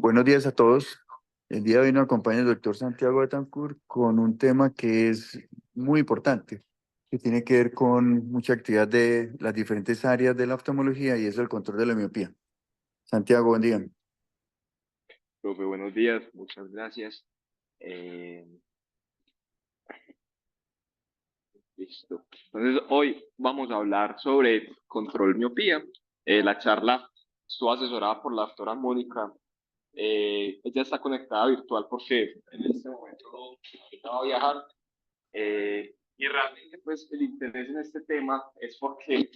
Buenos días a todos. El día de hoy nos acompaña el doctor Santiago Betancourt con un tema que es muy importante, que tiene que ver con mucha actividad de las diferentes áreas de la oftalmología y es el control de la miopía. Santiago, buen día. Profe, buenos días, muchas gracias. Eh, Listo. Entonces, hoy vamos a hablar sobre control miopía. La charla estuvo asesorada por la doctora Mónica. Ella está conectada virtual porque en este momento no necesitaba viajar. Y realmente, pues, el interés en este tema es porque,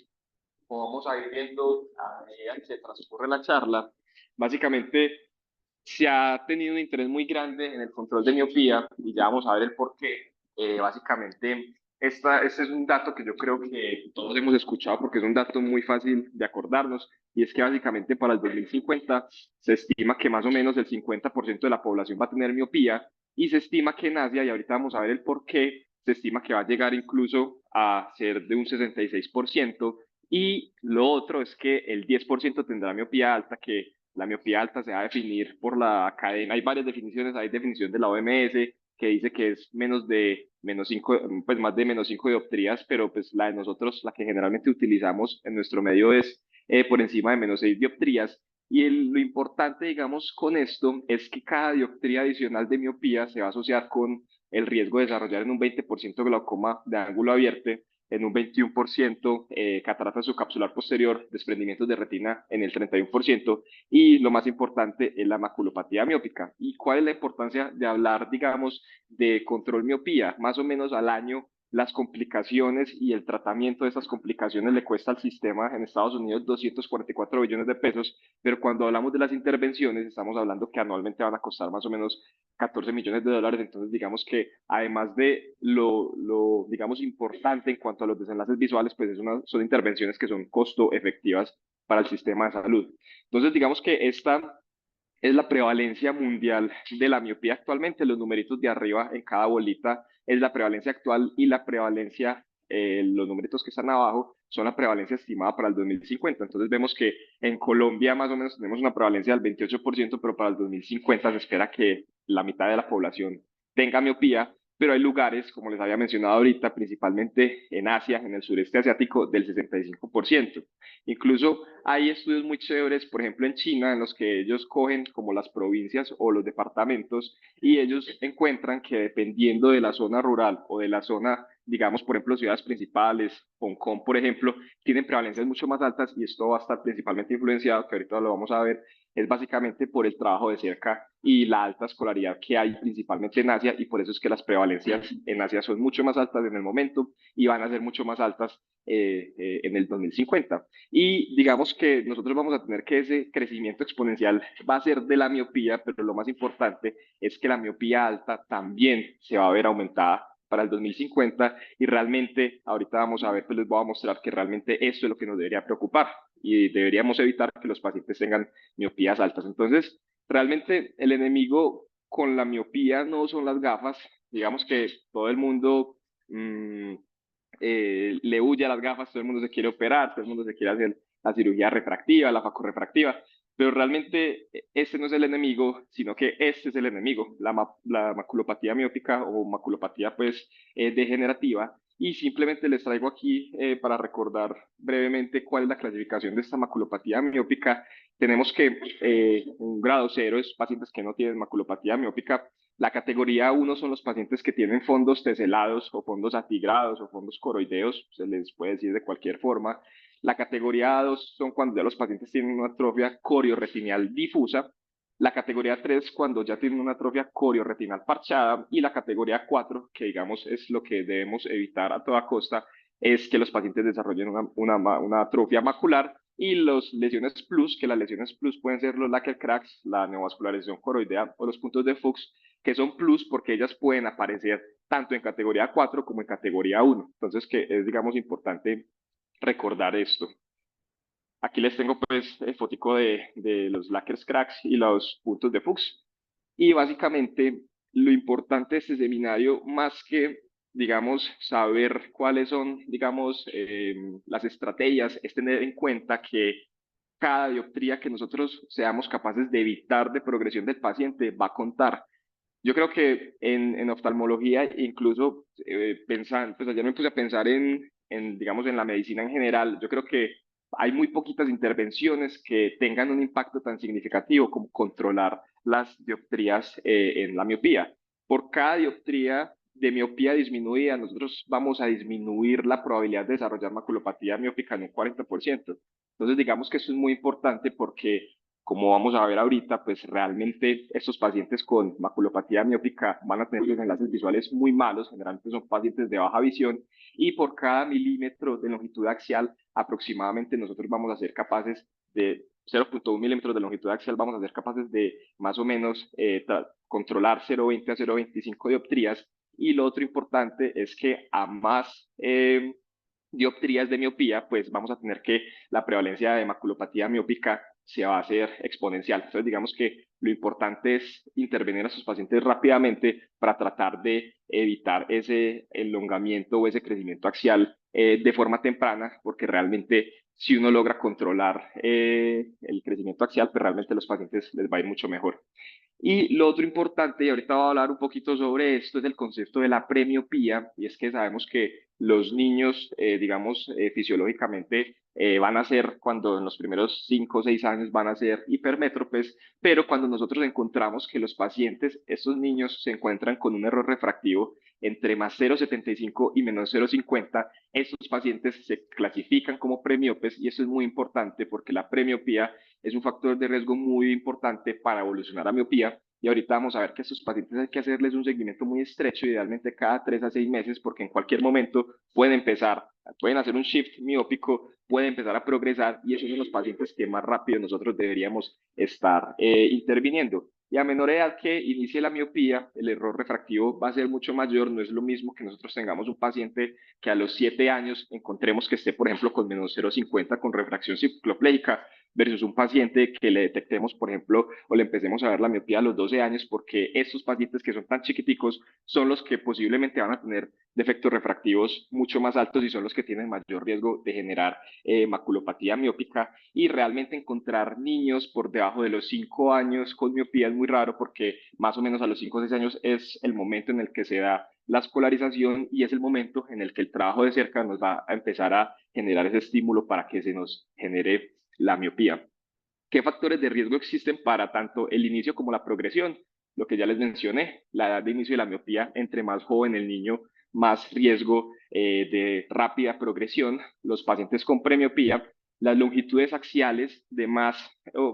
como vamos a ir viendo a medida que se transcurre la charla, básicamente se ha tenido un interés muy grande en el control de miopía y ya vamos a ver el por qué. Básicamente, este es un dato que yo creo que todos hemos escuchado porque es un dato muy fácil de acordarnos y es que básicamente para el 2050 se estima que más o menos el 50% de la población va a tener miopía y se estima que en Asia, y ahorita vamos a ver el por qué, se estima que va a llegar incluso a ser de un 66%. Y lo otro es que el 10% tendrá miopía alta, que la miopía alta se va a definir por la cadena. Hay varias definiciones, hay definición de la OMS que dice que es menos 5, pues más de menos 5 dioptrías, pero pues la de nosotros, la que generalmente utilizamos en nuestro medio es por encima de menos 6 dioptrías. Y lo importante, digamos, con esto es que cada dioptría adicional de miopía se va a asociar con el riesgo de desarrollar en un 20% glaucoma de ángulo abierto, en un 21% cataratas subcapsular posterior, desprendimientos de retina en el 31%, y lo más importante es la maculopatía miópica. ¿Y cuál es la importancia de hablar, digamos, de control miopía? Más o menos al año las complicaciones y el tratamiento de esas complicaciones le cuesta al sistema en Estados Unidos 244 billones de pesos, pero cuando hablamos de las intervenciones estamos hablando que anualmente van a costar más o menos 14 millones de dólares. Entonces, digamos que además de digamos, importante en cuanto a los desenlaces visuales, pues son intervenciones que son costo efectivas para el sistema de salud. Entonces, digamos que esta es la prevalencia mundial de la miopía actualmente. Los numeritos de arriba en cada bolita es la prevalencia actual y la prevalencia, los numeritos que están abajo, son la prevalencia estimada para el 2050. Entonces vemos que en Colombia más o menos tenemos una prevalencia del 28%, pero para el 2050 se espera que la mitad de la población tenga miopía, pero hay lugares, como les había mencionado ahorita, principalmente en Asia, en el sureste asiático, del 65%. Incluso hay estudios muy chéveres, por ejemplo, en China, en los que ellos cogen como las provincias o los departamentos y ellos encuentran que dependiendo de la zona rural o de la zona, digamos, por ejemplo, ciudades principales, Hong Kong, por ejemplo, tienen prevalencias mucho más altas y esto va a estar principalmente influenciado, que ahorita lo vamos a ver, es básicamente por el trabajo de cerca y la alta escolaridad que hay principalmente en Asia, y por eso es que las prevalencias en Asia son mucho más altas en el momento y van a ser mucho más altas en el 2050. Y digamos que nosotros vamos a tener que ese crecimiento exponencial va a ser de la miopía, pero lo más importante es que la miopía alta también se va a ver aumentada para el 2050 y realmente ahorita vamos a ver, pues les voy a mostrar que realmente esto es lo que nos debería preocupar y deberíamos evitar que los pacientes tengan miopías altas. Entonces, realmente el enemigo con la miopía no son las gafas, digamos que todo el mundo le huye a las gafas, todo el mundo se quiere operar, todo el mundo se quiere hacer la cirugía refractiva, la facorrefractiva, pero realmente este no es el enemigo, sino que este es el enemigo, la maculopatía miópica o maculopatía pues degenerativa. Y simplemente les traigo aquí para recordar brevemente cuál es la clasificación de esta maculopatía miópica. Tenemos que un grado cero es pacientes que no tienen maculopatía miópica. La categoría uno son los pacientes que tienen fondos teselados o fondos atigrados o fondos coroideos, se les puede decir de cualquier forma. La categoría 2 son cuando ya los pacientes tienen una atrofia corioretinial difusa. La categoría 3 cuando ya tienen una atrofia corioretinal parchada. Y la categoría 4, que digamos es lo que debemos evitar a toda costa, es que los pacientes desarrollen una atrofia macular y las lesiones plus, que las lesiones plus pueden ser los Lacker cracks, la neovascularización coroidea o los puntos de Fuchs, que son plus porque ellas pueden aparecer tanto en categoría 4 como en categoría 1. Entonces, que es, digamos, importante recordar esto. Aquí les tengo pues el fotico de los Lackers cracks y los puntos de Fuchs. Y básicamente lo importante de este seminario, más que, digamos, saber cuáles son, digamos, las estrategias, es tener en cuenta que cada dioptría que nosotros seamos capaces de evitar de progresión del paciente va a contar. Yo creo que en oftalmología, incluso pensando, pues ayer me puse a pensar digamos, en la medicina en general. Yo creo que hay muy poquitas intervenciones que tengan un impacto tan significativo como controlar las dioptrías en la miopía. Por cada dioptría de miopía disminuida, nosotros vamos a disminuir la probabilidad de desarrollar maculopatía miópica en un 40%. Entonces, digamos que eso es muy importante porque como vamos a ver ahorita, pues realmente estos pacientes con maculopatía miópica van a tener los enlaces visuales muy malos, generalmente son pacientes de baja visión, y por cada milímetro de longitud axial, aproximadamente nosotros vamos a ser capaces de 0,1 milímetros de longitud axial, vamos a ser capaces de más o menos controlar 0,20 a 0,25 dioptrías. Y lo otro importante es que a más dioptrías de miopía, pues vamos a tener que la prevalencia de maculopatía miópica se va a hacer exponencial. Entonces, digamos que lo importante es intervenir a sus pacientes rápidamente para tratar de evitar ese elongamiento o ese crecimiento axial de forma temprana, porque realmente si uno logra controlar el crecimiento axial, pues realmente a los pacientes les va a ir mucho mejor. Y lo otro importante, y ahorita voy a hablar un poquito sobre esto, es el concepto de la premiopía, y es que sabemos que los niños, digamos, fisiológicamente van a ser, cuando en los primeros 5 o 6 años van a ser hipermétropes, pero cuando nosotros encontramos que los pacientes, estos niños, se encuentran con un error refractivo entre más 0,75 y menos 0,50, estos pacientes se clasifican como premiopes, y eso es muy importante porque la premiopía es un factor de riesgo muy importante para evolucionar a miopía. Y ahorita vamos a ver que a estos pacientes hay que hacerles un seguimiento muy estrecho, idealmente cada 3 a 6 meses, porque en cualquier momento pueden hacer un shift miópico, pueden empezar a progresar, y esos son los pacientes que más rápido nosotros deberíamos estar interviniendo. Y a menor edad que inicie la miopía, el error refractivo va a ser mucho mayor. No es lo mismo que nosotros tengamos un paciente que a los 7 años encontremos que esté, por ejemplo, con menos 0,50 con refracción ciclopleica, versus un paciente que le detectemos, por ejemplo, o le empecemos a ver la miopía a los 12 años, porque estos pacientes que son tan chiquiticos son los que posiblemente van a tener defectos refractivos mucho más altos y son los que tienen mayor riesgo de generar maculopatía miópica. Y realmente encontrar niños por debajo de los 5 años con miopía es muy raro, porque más o menos a los 5 o 6 años es el momento en el que se da la escolarización y es el momento en el que el trabajo de cerca nos va a empezar a generar ese estímulo para que se nos genere la miopía. ¿Qué factores de riesgo existen para tanto el inicio como la progresión? Lo que ya les mencioné, la edad de inicio de la miopía, entre más joven el niño, más riesgo de rápida progresión. Los pacientes con premiopía, las longitudes axiales de más,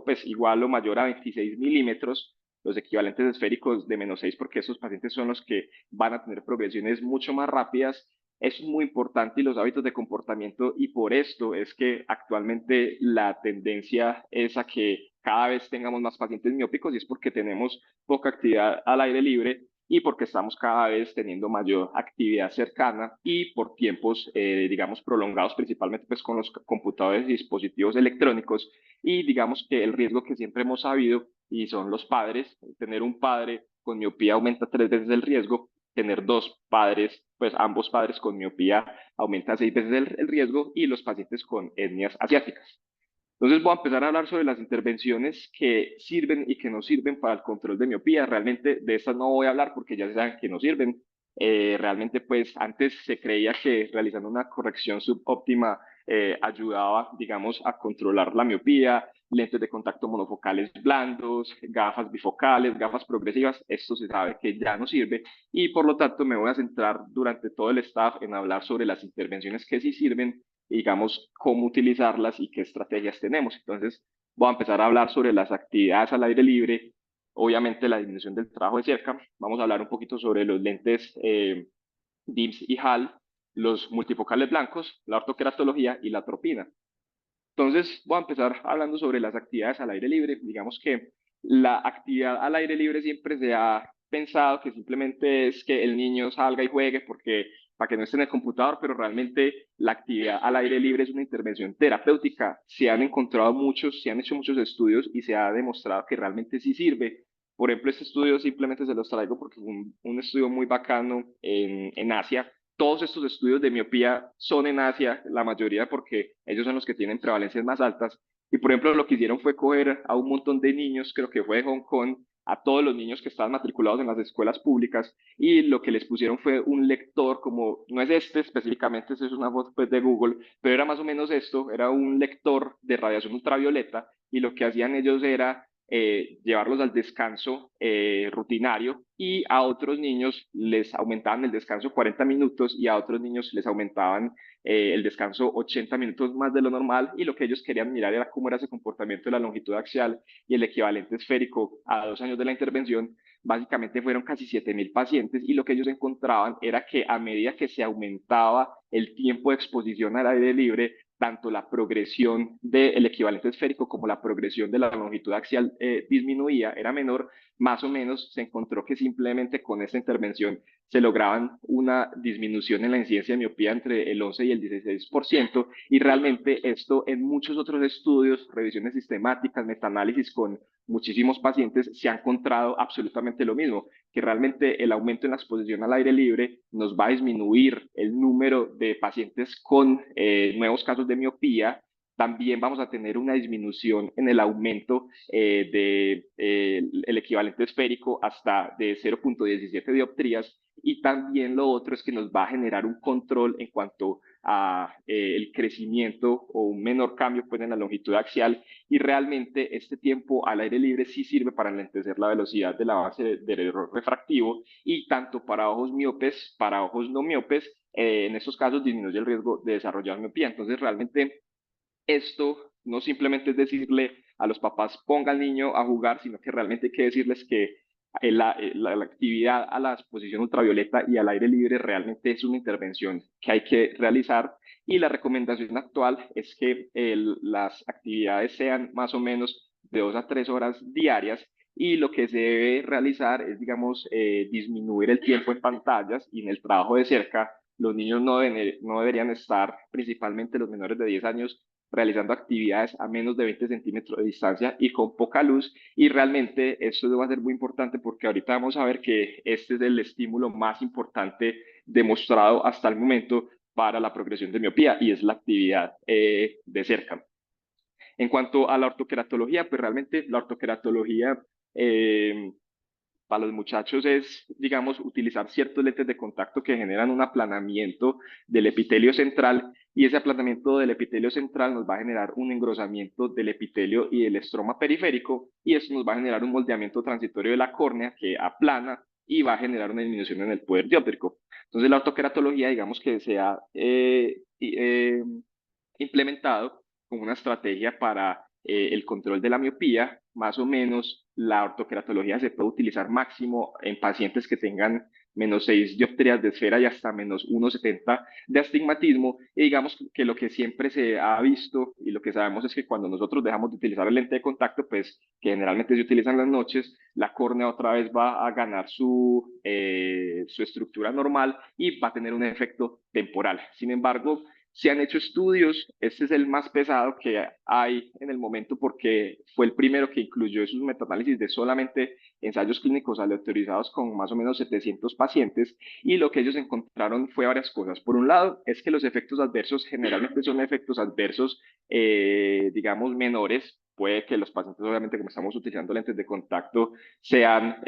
pues igual o mayor a 26 milímetros, los equivalentes esféricos de menos 6, porque esos pacientes son los que van a tener progresiones mucho más rápidas. Eso es muy importante, y los hábitos de comportamiento, y por esto es que actualmente la tendencia es a que cada vez tengamos más pacientes miópicos, y es porque tenemos poca actividad al aire libre y porque estamos cada vez teniendo mayor actividad cercana y por tiempos, digamos, prolongados, principalmente pues con los computadores y dispositivos electrónicos. Y digamos que el riesgo que siempre hemos sabido, y son los padres, tener un padre con miopía aumenta 3 veces el riesgo, tener dos padres, pues ambos padres con miopía aumenta 6 veces el riesgo, y los pacientes con etnias asiáticas. Entonces voy a empezar a hablar sobre las intervenciones que sirven y que no sirven para el control de miopía. Realmente de estas no voy a hablar porque ya saben que no sirven. Realmente pues antes se creía que realizando una corrección subóptima ayudaba, digamos, a controlar la miopía, lentes de contacto monofocales blandos, gafas bifocales, gafas progresivas. Esto se sabe que ya no sirve, y por lo tanto me voy a centrar durante todo el staff en hablar sobre las intervenciones que sí sirven, digamos, cómo utilizarlas y qué estrategias tenemos. Entonces, voy a empezar a hablar sobre las actividades al aire libre, obviamente la disminución del trabajo de cerca. Vamos a hablar un poquito sobre los lentes DIMS y HAL, los multifocales blancos, la ortoqueratología y la atropina. Entonces, voy a empezar hablando sobre las actividades al aire libre. Digamos que la actividad al aire libre siempre se ha pensado que simplemente es que el niño salga y juegue porque para que no esté en el computador, pero realmente la actividad al aire libre es una intervención terapéutica. Se han hecho muchos estudios y se ha demostrado que realmente sí sirve. Por ejemplo, este estudio simplemente se los traigo porque un estudio muy bacano en Asia. Todos estos estudios de miopía son en Asia, la mayoría porque ellos son los que tienen prevalencias más altas, Y por ejemplo, lo que hicieron fue coger a un montón de niños, creo que fue de Hong Kong, a todos los niños que estaban matriculados en las escuelas públicas y lo que les pusieron fue un lector, como no es este específicamente, eso es una voz pues, de Google, pero era más o menos esto, era un lector de radiación ultravioleta y lo que hacían ellos era llevarlos al descanso rutinario y a otros niños les aumentaban el descanso 40 minutos y a otros niños les aumentaban el descanso 80 minutos más de lo normal y lo que ellos querían mirar era cómo era ese comportamiento de la longitud axial y el equivalente esférico a 2 años de la intervención. Básicamente fueron casi 7.000 pacientes y lo que ellos encontraban era que a medida que se aumentaba el tiempo de exposición al aire libre, tanto la progresión del equivalente esférico como la progresión de la longitud axial disminuía, era menor, más o menos se encontró que simplemente con esta intervención se lograban una disminución en la incidencia de miopía entre el 11 y el 16%, y realmente esto en muchos otros estudios, revisiones sistemáticas, metaanálisis con muchísimos pacientes, se ha encontrado absolutamente lo mismo, que realmente el aumento en la exposición al aire libre nos va a disminuir el número de pacientes con nuevos casos de miopía. También vamos a tener una disminución en el aumento del equivalente esférico hasta de 0,17 dioptrías y también lo otro es que nos va a generar un control en cuanto a el crecimiento o un menor cambio pues, en la longitud axial y realmente este tiempo al aire libre sí sirve para enlentecer la velocidad del avance del error refractivo y tanto para ojos miopes, para ojos no miopes, en estos casos disminuye el riesgo de desarrollar miopía. Entonces realmente esto no simplemente es decirle a los papás ponga al niño a jugar, sino que realmente hay que decirles que la actividad a la exposición ultravioleta y al aire libre realmente es una intervención que hay que realizar y la recomendación actual es que las actividades sean más o menos de 2 a 3 horas diarias y lo que se debe realizar es, digamos, disminuir el tiempo en pantallas y en el trabajo de cerca. Los niños no deberían estar, principalmente los menores de 10 años, realizando actividades a menos de 20 centímetros de distancia y con poca luz. Y realmente esto va a ser muy importante porque ahorita vamos a ver que este es el estímulo más importante demostrado hasta el momento para la progresión de miopía y es la actividad de cerca. En cuanto a la ortoqueratología, pues realmente la ortoqueratología eh, para los muchachos es, digamos, utilizar ciertos lentes de contacto que generan un aplanamiento del epitelio central y ese aplanamiento del epitelio central nos va a generar un engrosamiento del epitelio y del estroma periférico y eso nos va a generar un moldeamiento transitorio de la córnea que aplana y va a generar una disminución en el poder dióptrico. Entonces la ortoqueratología, digamos que se ha implementado como una estrategia para el control de la miopía. Más o menos la ortoqueratología se puede utilizar máximo en pacientes que tengan menos 6 dioptrías de esfera y hasta menos 1,70 de astigmatismo. Y digamos que lo que siempre se ha visto y lo que sabemos es que cuando nosotros dejamos de utilizar el lente de contacto, pues que generalmente se utiliza en las noches, la córnea otra vez va a ganar su estructura normal y va a tener un efecto temporal. Sin embargo, se han hecho estudios, este es el más pesado que hay en el momento porque fue el primero que incluyó esos metaanálisis de solamente ensayos clínicos aleatorizados con más o menos 700 pacientes y lo que ellos encontraron fue varias cosas. Por un lado, es que los efectos adversos generalmente son efectos adversos, digamos, menores. Puede que los pacientes, obviamente, como estamos utilizando lentes de contacto, sean,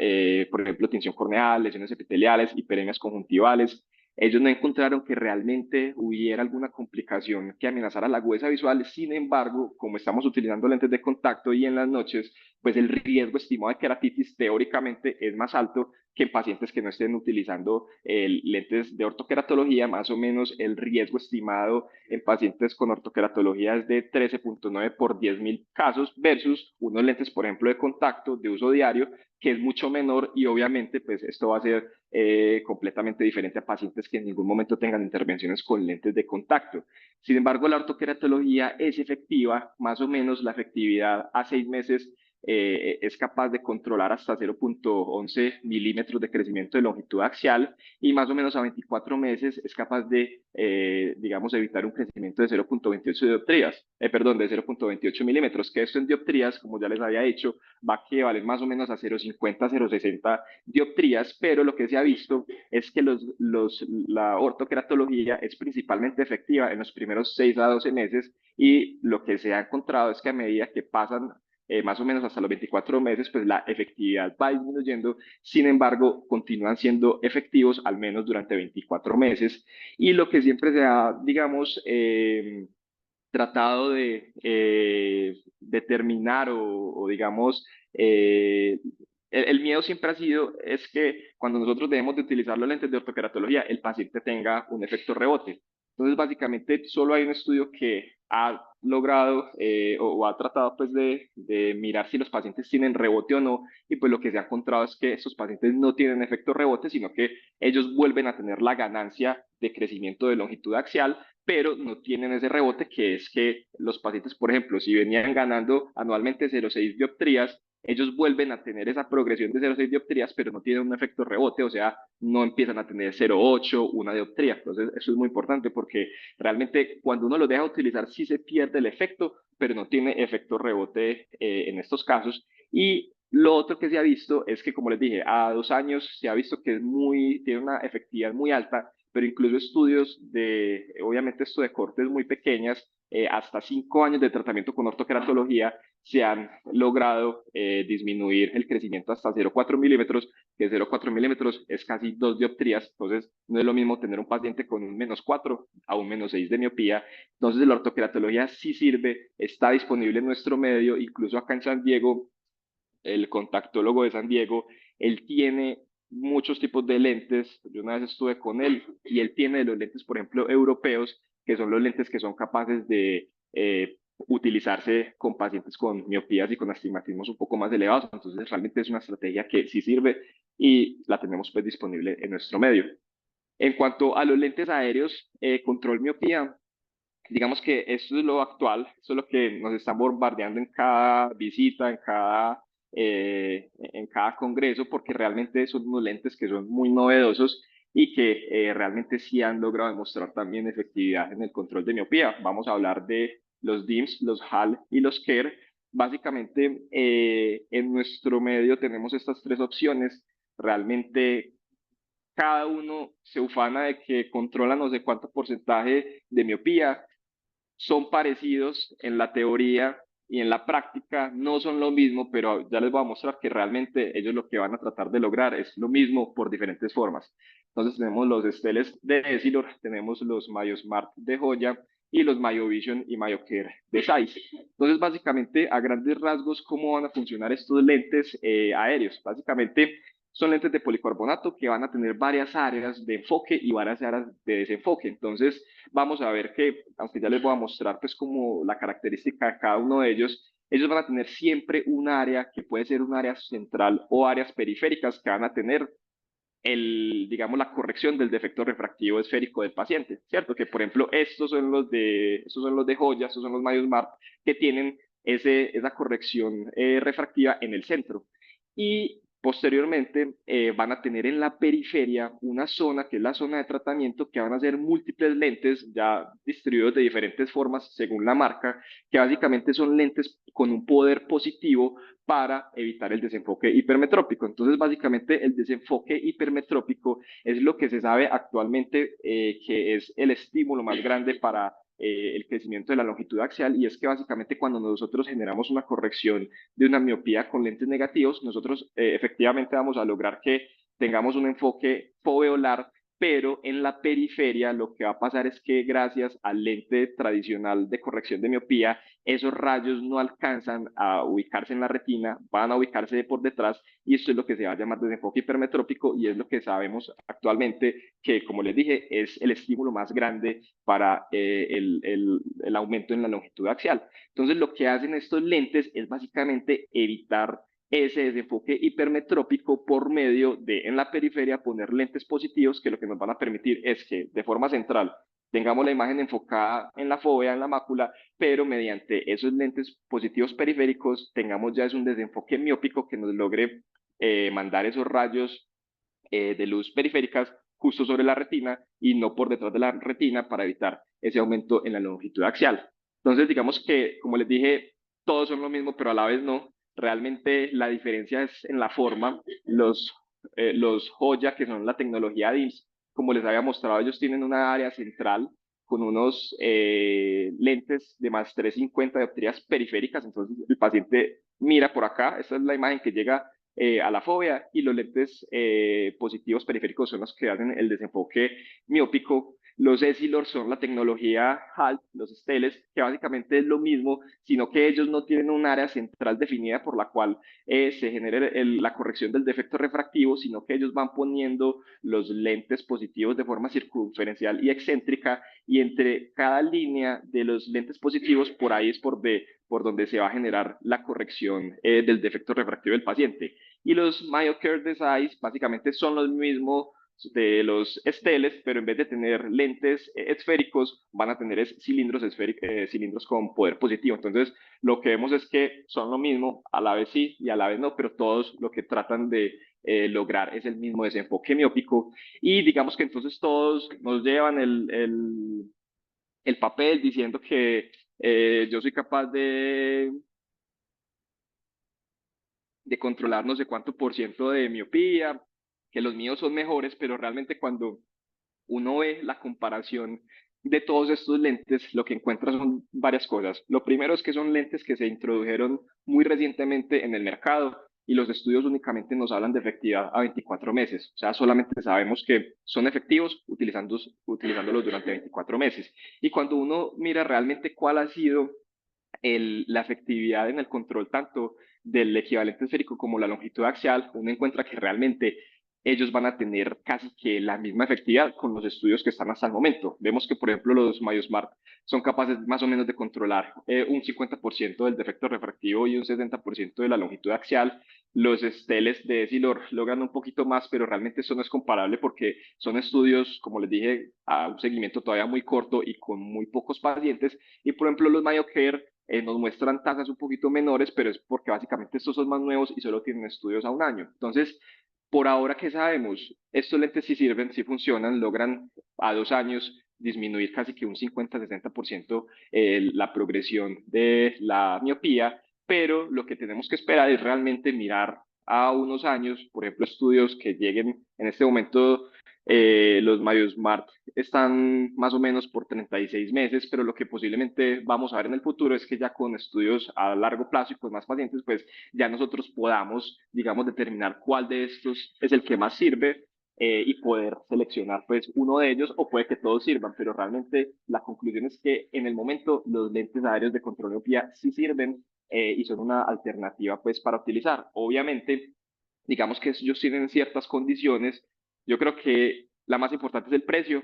por ejemplo, tinción corneal, lesiones epiteliales, hiperemias conjuntivales, ellos no encontraron que realmente hubiera alguna complicación que amenazara la agudeza visual. Sin embargo, como estamos utilizando lentes de contacto y en las noches, pues el riesgo estimado de queratitis teóricamente es más alto que en pacientes que no estén utilizando lentes de ortoqueratología. Más o menos el riesgo estimado en pacientes con ortoqueratología es de 13,9 por 10.000 casos versus unos lentes, por ejemplo, de contacto de uso diario, que es mucho menor y obviamente pues esto va a ser completamente diferente a pacientes que en ningún momento tengan intervenciones con lentes de contacto. Sin embargo, la ortoqueratología es efectiva, más o menos la efectividad a 6 meses es capaz de controlar hasta 0,11 milímetros de crecimiento de longitud axial y más o menos a 24 meses es capaz de, digamos, evitar un crecimiento de 0,28 dioptrías, perdón, de 0,28 milímetros, que esto en dioptrías, como ya les había dicho, va a equivaler más o menos a 0,50, 0,60 dioptrías, pero lo que se ha visto es que la ortoqueratología es principalmente efectiva en los primeros 6 a 12 meses y lo que se ha encontrado es que a medida que pasan más o menos hasta los 24 meses, pues la efectividad va disminuyendo, sin embargo, continúan siendo efectivos al menos durante 24 meses. Y lo que siempre se ha, digamos, tratado de determinar o digamos, el miedo siempre ha sido es que cuando nosotros debemos de utilizar los lentes de ortoqueratología, el paciente tenga un efecto rebote. Entonces, básicamente, solo hay un estudio que ha logrado o ha tratado pues de mirar si los pacientes tienen rebote o no, y pues lo que se ha encontrado es que estos pacientes no tienen efecto rebote, sino que ellos vuelven a tener la ganancia de crecimiento de longitud axial, pero no tienen ese rebote que es que los pacientes, por ejemplo, si venían ganando anualmente 0,6 dioptrías, ellos vuelven a tener esa progresión de 0,6 dioptrías, pero no tienen un efecto rebote, o sea, no empiezan a tener 0,8, una dioptría. Entonces, eso es muy importante porque realmente cuando uno lo deja utilizar, sí se pierde el efecto, pero no tiene efecto rebote en estos casos. Y lo otro que se ha visto es que, como les dije, a 2 años se ha visto que tiene una efectividad muy alta, pero incluso estudios de, obviamente esto de cortes muy pequeñas, hasta 5 años de tratamiento con ortoqueratología, se han logrado disminuir el crecimiento hasta 0,4 milímetros, que 0,4 milímetros es casi 2 dioptrías, entonces no es lo mismo tener un paciente con un -4 a un -6 de miopía. Entonces la ortoqueratología sí sirve, está disponible en nuestro medio, incluso acá en San Diego, el contactólogo de San Diego, él tiene muchos tipos de lentes, yo una vez estuve con él y él tiene los lentes, por ejemplo, europeos, que son los lentes que son capaces de utilizarse con pacientes con miopías y con astigmatismos un poco más elevados, entonces realmente es una estrategia que sí sirve y la tenemos pues disponible en nuestro medio. En cuanto a los lentes aéreos, control miopía, digamos que esto es lo actual, esto es lo que nos están bombardeando en cada visita, en cada congreso, porque realmente son unos lentes que son muy novedosos y que realmente sí han logrado demostrar también efectividad en el control de miopía. Vamos a hablar de los DIMS, los HAL y los KER. Básicamente, en nuestro medio tenemos estas tres opciones. Realmente cada uno se ufana de que controla no sé cuánto porcentaje de miopía, son parecidos en la teoría y en la práctica, no son lo mismo, pero ya les voy a mostrar que realmente ellos lo que van a tratar de lograr es lo mismo por diferentes formas. Entonces tenemos los Esteles de Essilor, tenemos los MyoSmart de Joya y los MyoVision y MyoCare de Zeiss. Entonces básicamente a grandes rasgos, ¿cómo van a funcionar estos lentes aéreos? Básicamente son lentes de policarbonato que van a tener varias áreas de enfoque y varias áreas de desenfoque. Entonces, vamos a ver que, aunque ya les voy a mostrar pues como la característica de cada uno de ellos van a tener siempre un área que puede ser un área central o áreas periféricas que van a tener digamos, la corrección del defecto refractivo esférico del paciente, ¿cierto? Que, por ejemplo, estos son los de Joya, estos son los MyoSmart, que tienen esa corrección refractiva en el centro. Y posteriormente van a tener en la periferia una zona que es la zona de tratamiento, que van a ser múltiples lentes ya distribuidos de diferentes formas según la marca, que básicamente son lentes con un poder positivo para evitar el desenfoque hipermetrópico. Entonces, básicamente, el desenfoque hipermetrópico es lo que se sabe actualmente que es el estímulo más grande para el crecimiento de la longitud axial, y es que básicamente cuando nosotros generamos una corrección de una miopía con lentes negativos, nosotros efectivamente vamos a lograr que tengamos un enfoque foveolar, pero en la periferia lo que va a pasar es que gracias al lente tradicional de corrección de miopía, esos rayos no alcanzan a ubicarse en la retina, van a ubicarse por detrás, y esto es lo que se va a llamar desenfoque hipermetrópico, y es lo que sabemos actualmente que, como les dije, es el estímulo más grande para el aumento en la longitud axial. Entonces, lo que hacen estos lentes es básicamente evitar ese desenfoque hipermetrópico por medio de, en la periferia, poner lentes positivos que lo que nos van a permitir es que de forma central tengamos la imagen enfocada en la fóvea, en la mácula, pero mediante esos lentes positivos periféricos tengamos ya es un desenfoque miópico que nos logre mandar esos rayos de luz periféricas justo sobre la retina y no por detrás de la retina para evitar ese aumento en la longitud axial. Entonces, digamos que, como les dije, todos son lo mismo, pero a la vez no. Realmente la diferencia es en la forma. Los Joya, que son la tecnología DIMS, como les había mostrado, ellos tienen una área central con unos lentes de más 350 dioptrías periféricas. Entonces, el paciente mira por acá, esta es la imagen que llega a la fobia, y los lentes positivos periféricos son los que hacen el desenfoque miópico. Los Essilor son la tecnología HALT, los Steles, que básicamente es lo mismo, sino que ellos no tienen un área central definida por la cual se genere la corrección del defecto refractivo, sino que ellos van poniendo los lentes positivos de forma circunferencial y excéntrica, y entre cada línea de los lentes positivos, por ahí es por donde se va a generar la corrección del defecto refractivo del paciente. Y los MyoCare Designs básicamente son los mismos de los esteles, pero en vez de tener lentes esféricos, van a tener cilindros con poder positivo. Entonces, lo que vemos es que son lo mismo, a la vez sí y a la vez no, pero todos lo que tratan de lograr es el mismo desenfoque miópico. Y digamos que entonces todos nos llevan el papel diciendo que yo soy capaz de controlar no sé cuánto por ciento de miopía, que los míos son mejores, pero realmente cuando uno ve la comparación de todos estos lentes, lo que encuentra son varias cosas. Lo primero es que son lentes que se introdujeron muy recientemente en el mercado y los estudios únicamente nos hablan de efectividad a 24 meses. O sea, solamente sabemos que son efectivos utilizándolos durante 24 meses. Y cuando uno mira realmente cuál ha sido la efectividad en el control tanto del equivalente esférico como la longitud axial, uno encuentra que realmente ellos van a tener casi que la misma efectividad con los estudios que están hasta el momento. Vemos que, por ejemplo, los MyoSmart son capaces más o menos de controlar un 50% del defecto refractivo y un 70% de la longitud axial. Los Steles de Essilor logran un poquito más, pero realmente eso no es comparable porque son estudios, como les dije, a un seguimiento todavía muy corto y con muy pocos pacientes. Y, por ejemplo, los MyoCare nos muestran tasas un poquito menores, pero es porque básicamente estos son más nuevos y solo tienen estudios a un año. Entonces, por ahora, ¿qué sabemos? Estos lentes sí sirven, sí funcionan, logran a 2 años disminuir casi que un 50-60% la progresión de la miopía, pero lo que tenemos que esperar es realmente mirar a unos años, por ejemplo, estudios que lleguen en este momento. Los MyoSmart están más o menos por 36 meses, pero lo que posiblemente vamos a ver en el futuro es que ya con estudios a largo plazo y con más pacientes, pues ya nosotros podamos, digamos, determinar cuál de estos es el que más sirve y poder seleccionar pues uno de ellos, o puede que todos sirvan, pero realmente la conclusión es que en el momento los lentes aéreos de control de miopía sí sirven y son una alternativa pues para utilizar. Obviamente, digamos que ellos tienen ciertas condiciones. Yo creo que la más importante es el precio.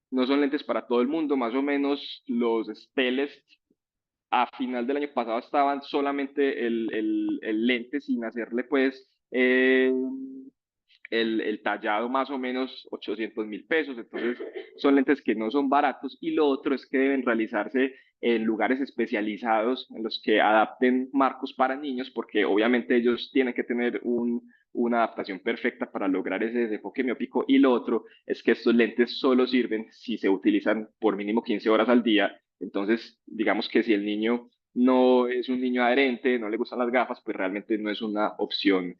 No son lentes para todo el mundo, más o menos los Stellest a final del año pasado estaban solamente el lente sin hacerle pues el tallado más o menos 800.000 pesos. Entonces son lentes que no son baratos, y lo otro es que deben realizarse en lugares especializados en los que adapten marcos para niños, porque obviamente ellos tienen que tener una adaptación perfecta para lograr ese desenfoque miópico. Y lo otro es que estos lentes solo sirven si se utilizan por mínimo 15 horas al día. Entonces, digamos que si el niño no es un niño adherente, no le gustan las gafas, pues realmente no es una opción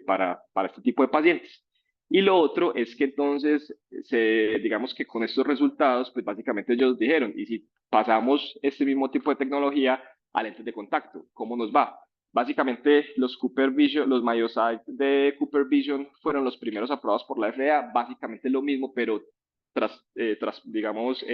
para este tipo de pacientes. Y lo otro es que entonces, digamos que con estos resultados, pues básicamente ellos dijeron, y si pasamos este mismo tipo de tecnología a lentes de contacto, ¿cómo nos va? Básicamente los Cooper Vision, los MyoSight de Cooper Vision fueron los primeros aprobados por la FDA, básicamente lo mismo, pero digamos,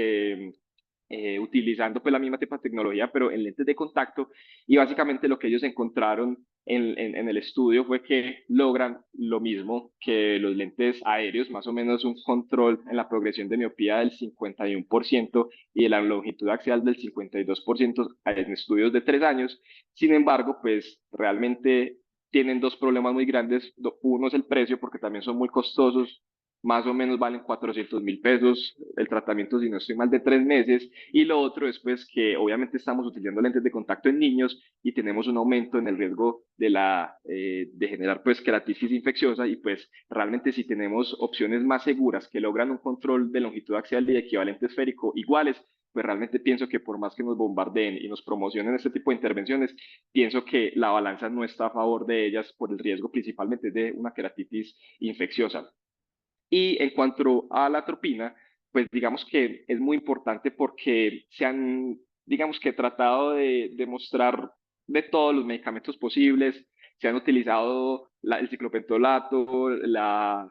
utilizando pues la misma tipo de tecnología, pero en lentes de contacto. Y básicamente lo que ellos encontraron en el estudio fue que logran lo mismo que los lentes aéreos, más o menos un control en la progresión de miopía del 51% y de la longitud axial del 52% en estudios de 3 años. Sin embargo, pues realmente tienen dos problemas muy grandes. Uno es el precio, porque también son muy costosos, más o menos valen 400.000 pesos el tratamiento, si no estoy mal, de 3 meses. Y lo otro es pues que obviamente estamos utilizando lentes de contacto en niños y tenemos un aumento en el riesgo de generar pues queratitis infecciosa, y pues realmente si tenemos opciones más seguras que logran un control de longitud axial y equivalente esférico iguales, pues realmente pienso que por más que nos bombardeen y nos promocionen este tipo de intervenciones, pienso que la balanza no está a favor de ellas por el riesgo principalmente de una queratitis infecciosa. Y en cuanto a la atropina, pues digamos que es muy importante porque se han, digamos que tratado de demostrar de todos los medicamentos posibles, se han utilizado el ciclopentolato, la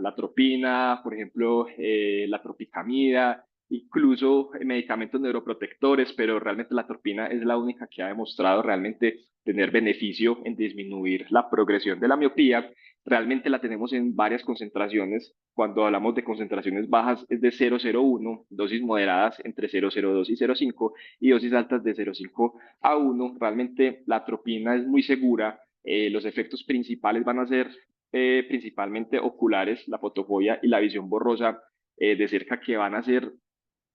atropina, por ejemplo, la tropicamida, incluso medicamentos neuroprotectores, pero realmente la atropina es la única que ha demostrado realmente tener beneficio en disminuir la progresión de la miopía. Realmente la tenemos en varias concentraciones. Cuando hablamos de concentraciones bajas es de 0,01, dosis moderadas entre 0,02 y 0,5 y dosis altas de 0,5 a 1. Realmente la atropina es muy segura. Los efectos principales van a ser principalmente oculares, la fotofobia y la visión borrosa de cerca, que van a ser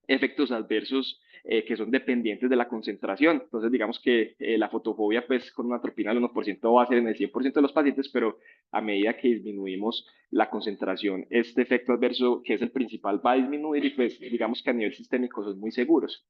efectos adversos que son dependientes de la concentración. Entonces, digamos que la fotofobia, pues con una atropina al 1% va a ser en el 100% de los pacientes, pero a medida que disminuimos la concentración, este efecto adverso, que es el principal, va a disminuir, y pues digamos que a nivel sistémico son muy seguros.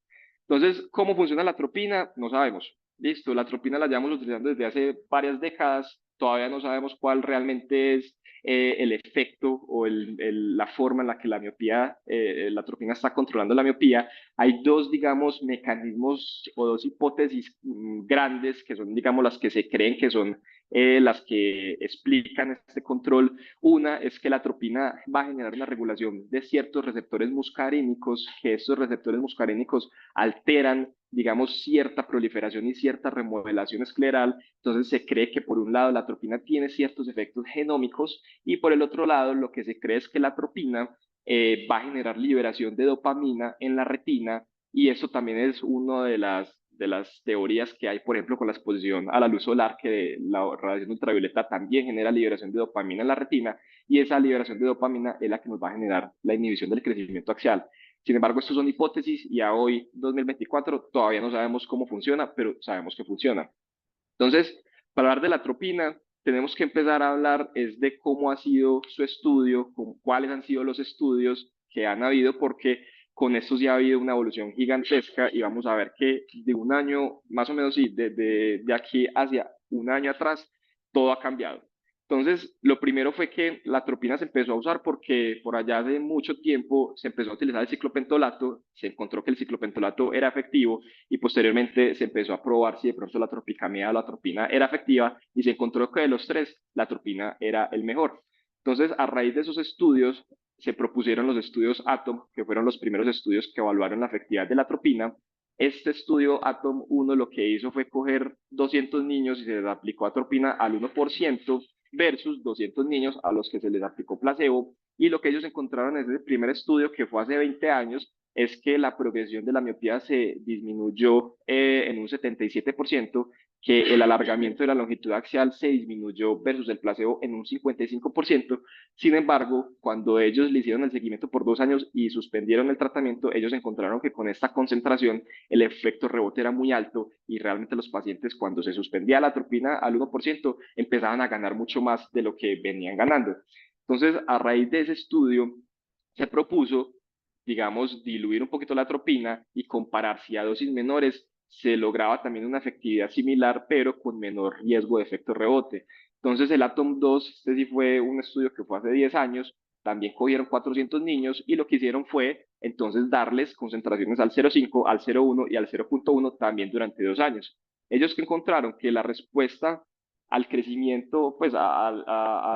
Entonces, ¿cómo funciona la atropina? No sabemos. Listo, la atropina la llevamos utilizando desde hace varias décadas, todavía no sabemos cuál realmente es el efecto o la forma en la que la miopía, la atropina está controlando la miopía. Hay dos, digamos, mecanismos o dos hipótesis grandes que son, digamos, las que se creen que son las que explican este control. Una es que la atropina va a generar una regulación de ciertos receptores muscarínicos, que estos receptores muscarínicos alteran, digamos, cierta proliferación y cierta remodelación escleral. Entonces se cree que por un lado la atropina tiene ciertos efectos genómicos, y por el otro lado lo que se cree es que la atropina va a generar liberación de dopamina en la retina, y eso también es una de las teorías que hay, por ejemplo, con la exposición a la luz solar, que la radiación ultravioleta también genera liberación de dopamina en la retina, y esa liberación de dopamina es la que nos va a generar la inhibición del crecimiento axial. Sin embargo, estos son hipótesis y a hoy, 2024, todavía no sabemos cómo funciona, pero sabemos que funciona. Entonces, para hablar de la atropina, tenemos que empezar a hablar es de cómo ha sido su estudio, cuáles han sido los estudios que han habido, porque con estos ya ha habido una evolución gigantesca, y vamos a ver que de un año, más o menos, sí, de aquí hacia un año atrás, todo ha cambiado. Entonces, lo primero fue que la atropina se empezó a usar porque por allá de mucho tiempo se empezó a utilizar el ciclopentolato, se encontró que el ciclopentolato era efectivo, y posteriormente se empezó a probar si de pronto la tropicamida o la atropina era efectiva, y se encontró que de los tres la atropina era el mejor. Entonces, a raíz de esos estudios, se propusieron los estudios ATOM, que fueron los primeros estudios que evaluaron la efectividad de la atropina. Este estudio ATOM 1 lo que hizo fue coger 200 niños y se les aplicó atropina al 1% versus 200 niños a los que se les aplicó placebo, y lo que ellos encontraron en ese primer estudio, que fue hace 20 años, es que la progresión de la miopía se disminuyó en un 77%, que el alargamiento de la longitud axial se disminuyó versus el placebo en un 55%. Sin embargo, cuando ellos le hicieron el seguimiento por 2 años y suspendieron el tratamiento, ellos encontraron que con esta concentración el efecto rebote era muy alto, y realmente los pacientes, cuando se suspendía la atropina al 1%, empezaban a ganar mucho más de lo que venían ganando. Entonces, a raíz de ese estudio, se propuso, digamos, diluir un poquito la atropina y comparar si a dosis menores se lograba también una efectividad similar, pero con menor riesgo de efecto rebote. Entonces, el Atom 2, este sí fue un estudio que fue hace 10 años, también cogieron 400 niños, y lo que hicieron fue entonces darles concentraciones al 0,5, al 0,1 y al 0,1 también durante 2 años. Ellos que encontraron que la respuesta al crecimiento, pues a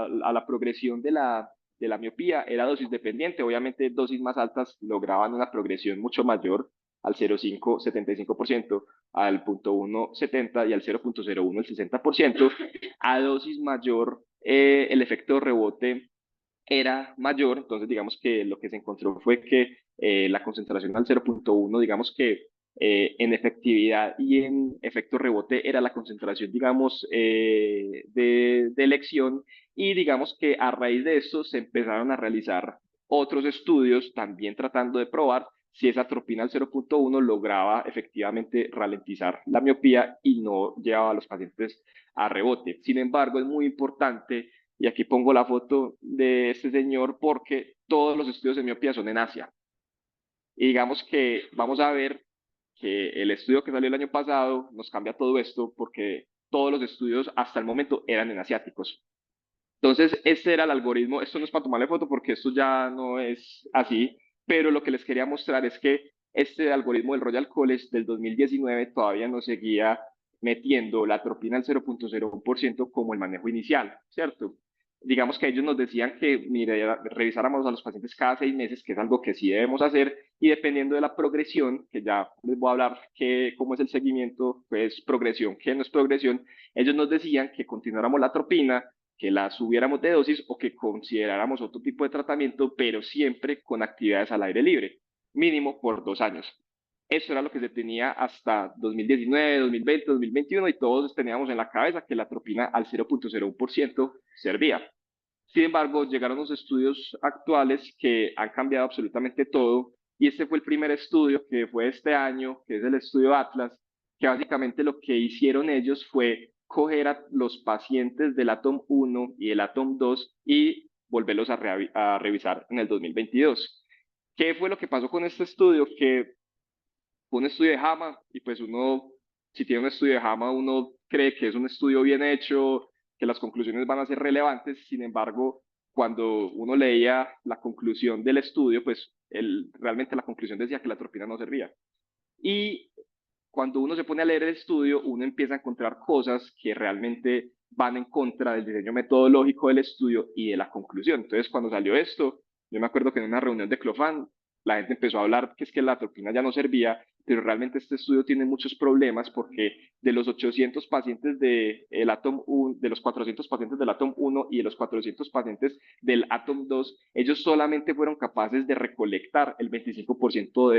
la progresión de la miopía era dosis dependiente. Obviamente, dosis más altas lograban una progresión mucho mayor, al 0,5 75%, al 0,1 70 y al 0,01 el 60%. A dosis mayor, el efecto de rebote era mayor. Entonces, digamos que lo que se encontró fue que la concentración al 0,1, digamos que en efectividad y en efecto rebote era la concentración, digamos, de elección, Y digamos que a raíz de eso se empezaron a realizar otros estudios también tratando de probar si esa atropina al 0.1 lograba efectivamente ralentizar la miopía y no llevaba a los pacientes a rebote. Sin embargo, es muy importante, y aquí pongo la foto de este señor, porque todos los estudios de miopía son en Asia. Y digamos que vamos a ver que el estudio que salió el año pasado nos cambia todo esto porque todos los estudios hasta el momento eran en asiáticos. Entonces, este era el algoritmo. Esto no es para tomarle foto porque esto ya no es así, pero lo que les quería mostrar es que este algoritmo del Royal College del 2019 todavía nos seguía metiendo la atropina al 0.01% como el manejo inicial, ¿cierto? Digamos que ellos nos decían que mire, revisáramos a los pacientes cada 6 meses, que es algo que sí debemos hacer, y dependiendo de la progresión, que ya les voy a hablar cómo es el seguimiento, pues progresión, qué no es progresión, ellos nos decían que continuáramos la atropina, que la subiéramos de dosis o que consideráramos otro tipo de tratamiento, pero siempre con actividades al aire libre, mínimo por 2 años. Eso era lo que se tenía hasta 2019, 2020, 2021 y todos teníamos en la cabeza que la atropina al 0.01% servía. Sin embargo, llegaron los estudios actuales que han cambiado absolutamente todo y este fue el primer estudio que fue este año, que es el estudio Atlas, que básicamente lo que hicieron ellos fue coger a los pacientes del ATOM 1 y el ATOM 2 y volverlos a revisar en el 2022. ¿Qué fue lo que pasó con este estudio? Que fue un estudio de JAMA y pues uno, si tiene un estudio de JAMA, uno cree que es un estudio bien hecho, que las conclusiones van a ser relevantes. Sin embargo, cuando uno leía la conclusión del estudio, pues realmente la conclusión decía que la atropina no servía. Y cuando uno se pone a leer el estudio, uno empieza a encontrar cosas que realmente van en contra del diseño metodológico del estudio y de la conclusión. Entonces, cuando salió esto, yo me acuerdo que en una reunión de Clofan, la gente empezó a hablar que es que la atropina ya no servía, pero realmente este estudio tiene muchos problemas porque de los 800 pacientes del Atom 1, de los 400 pacientes del Atom 1 y de los 400 pacientes del Atom 2, ellos solamente fueron capaces de recolectar el 25%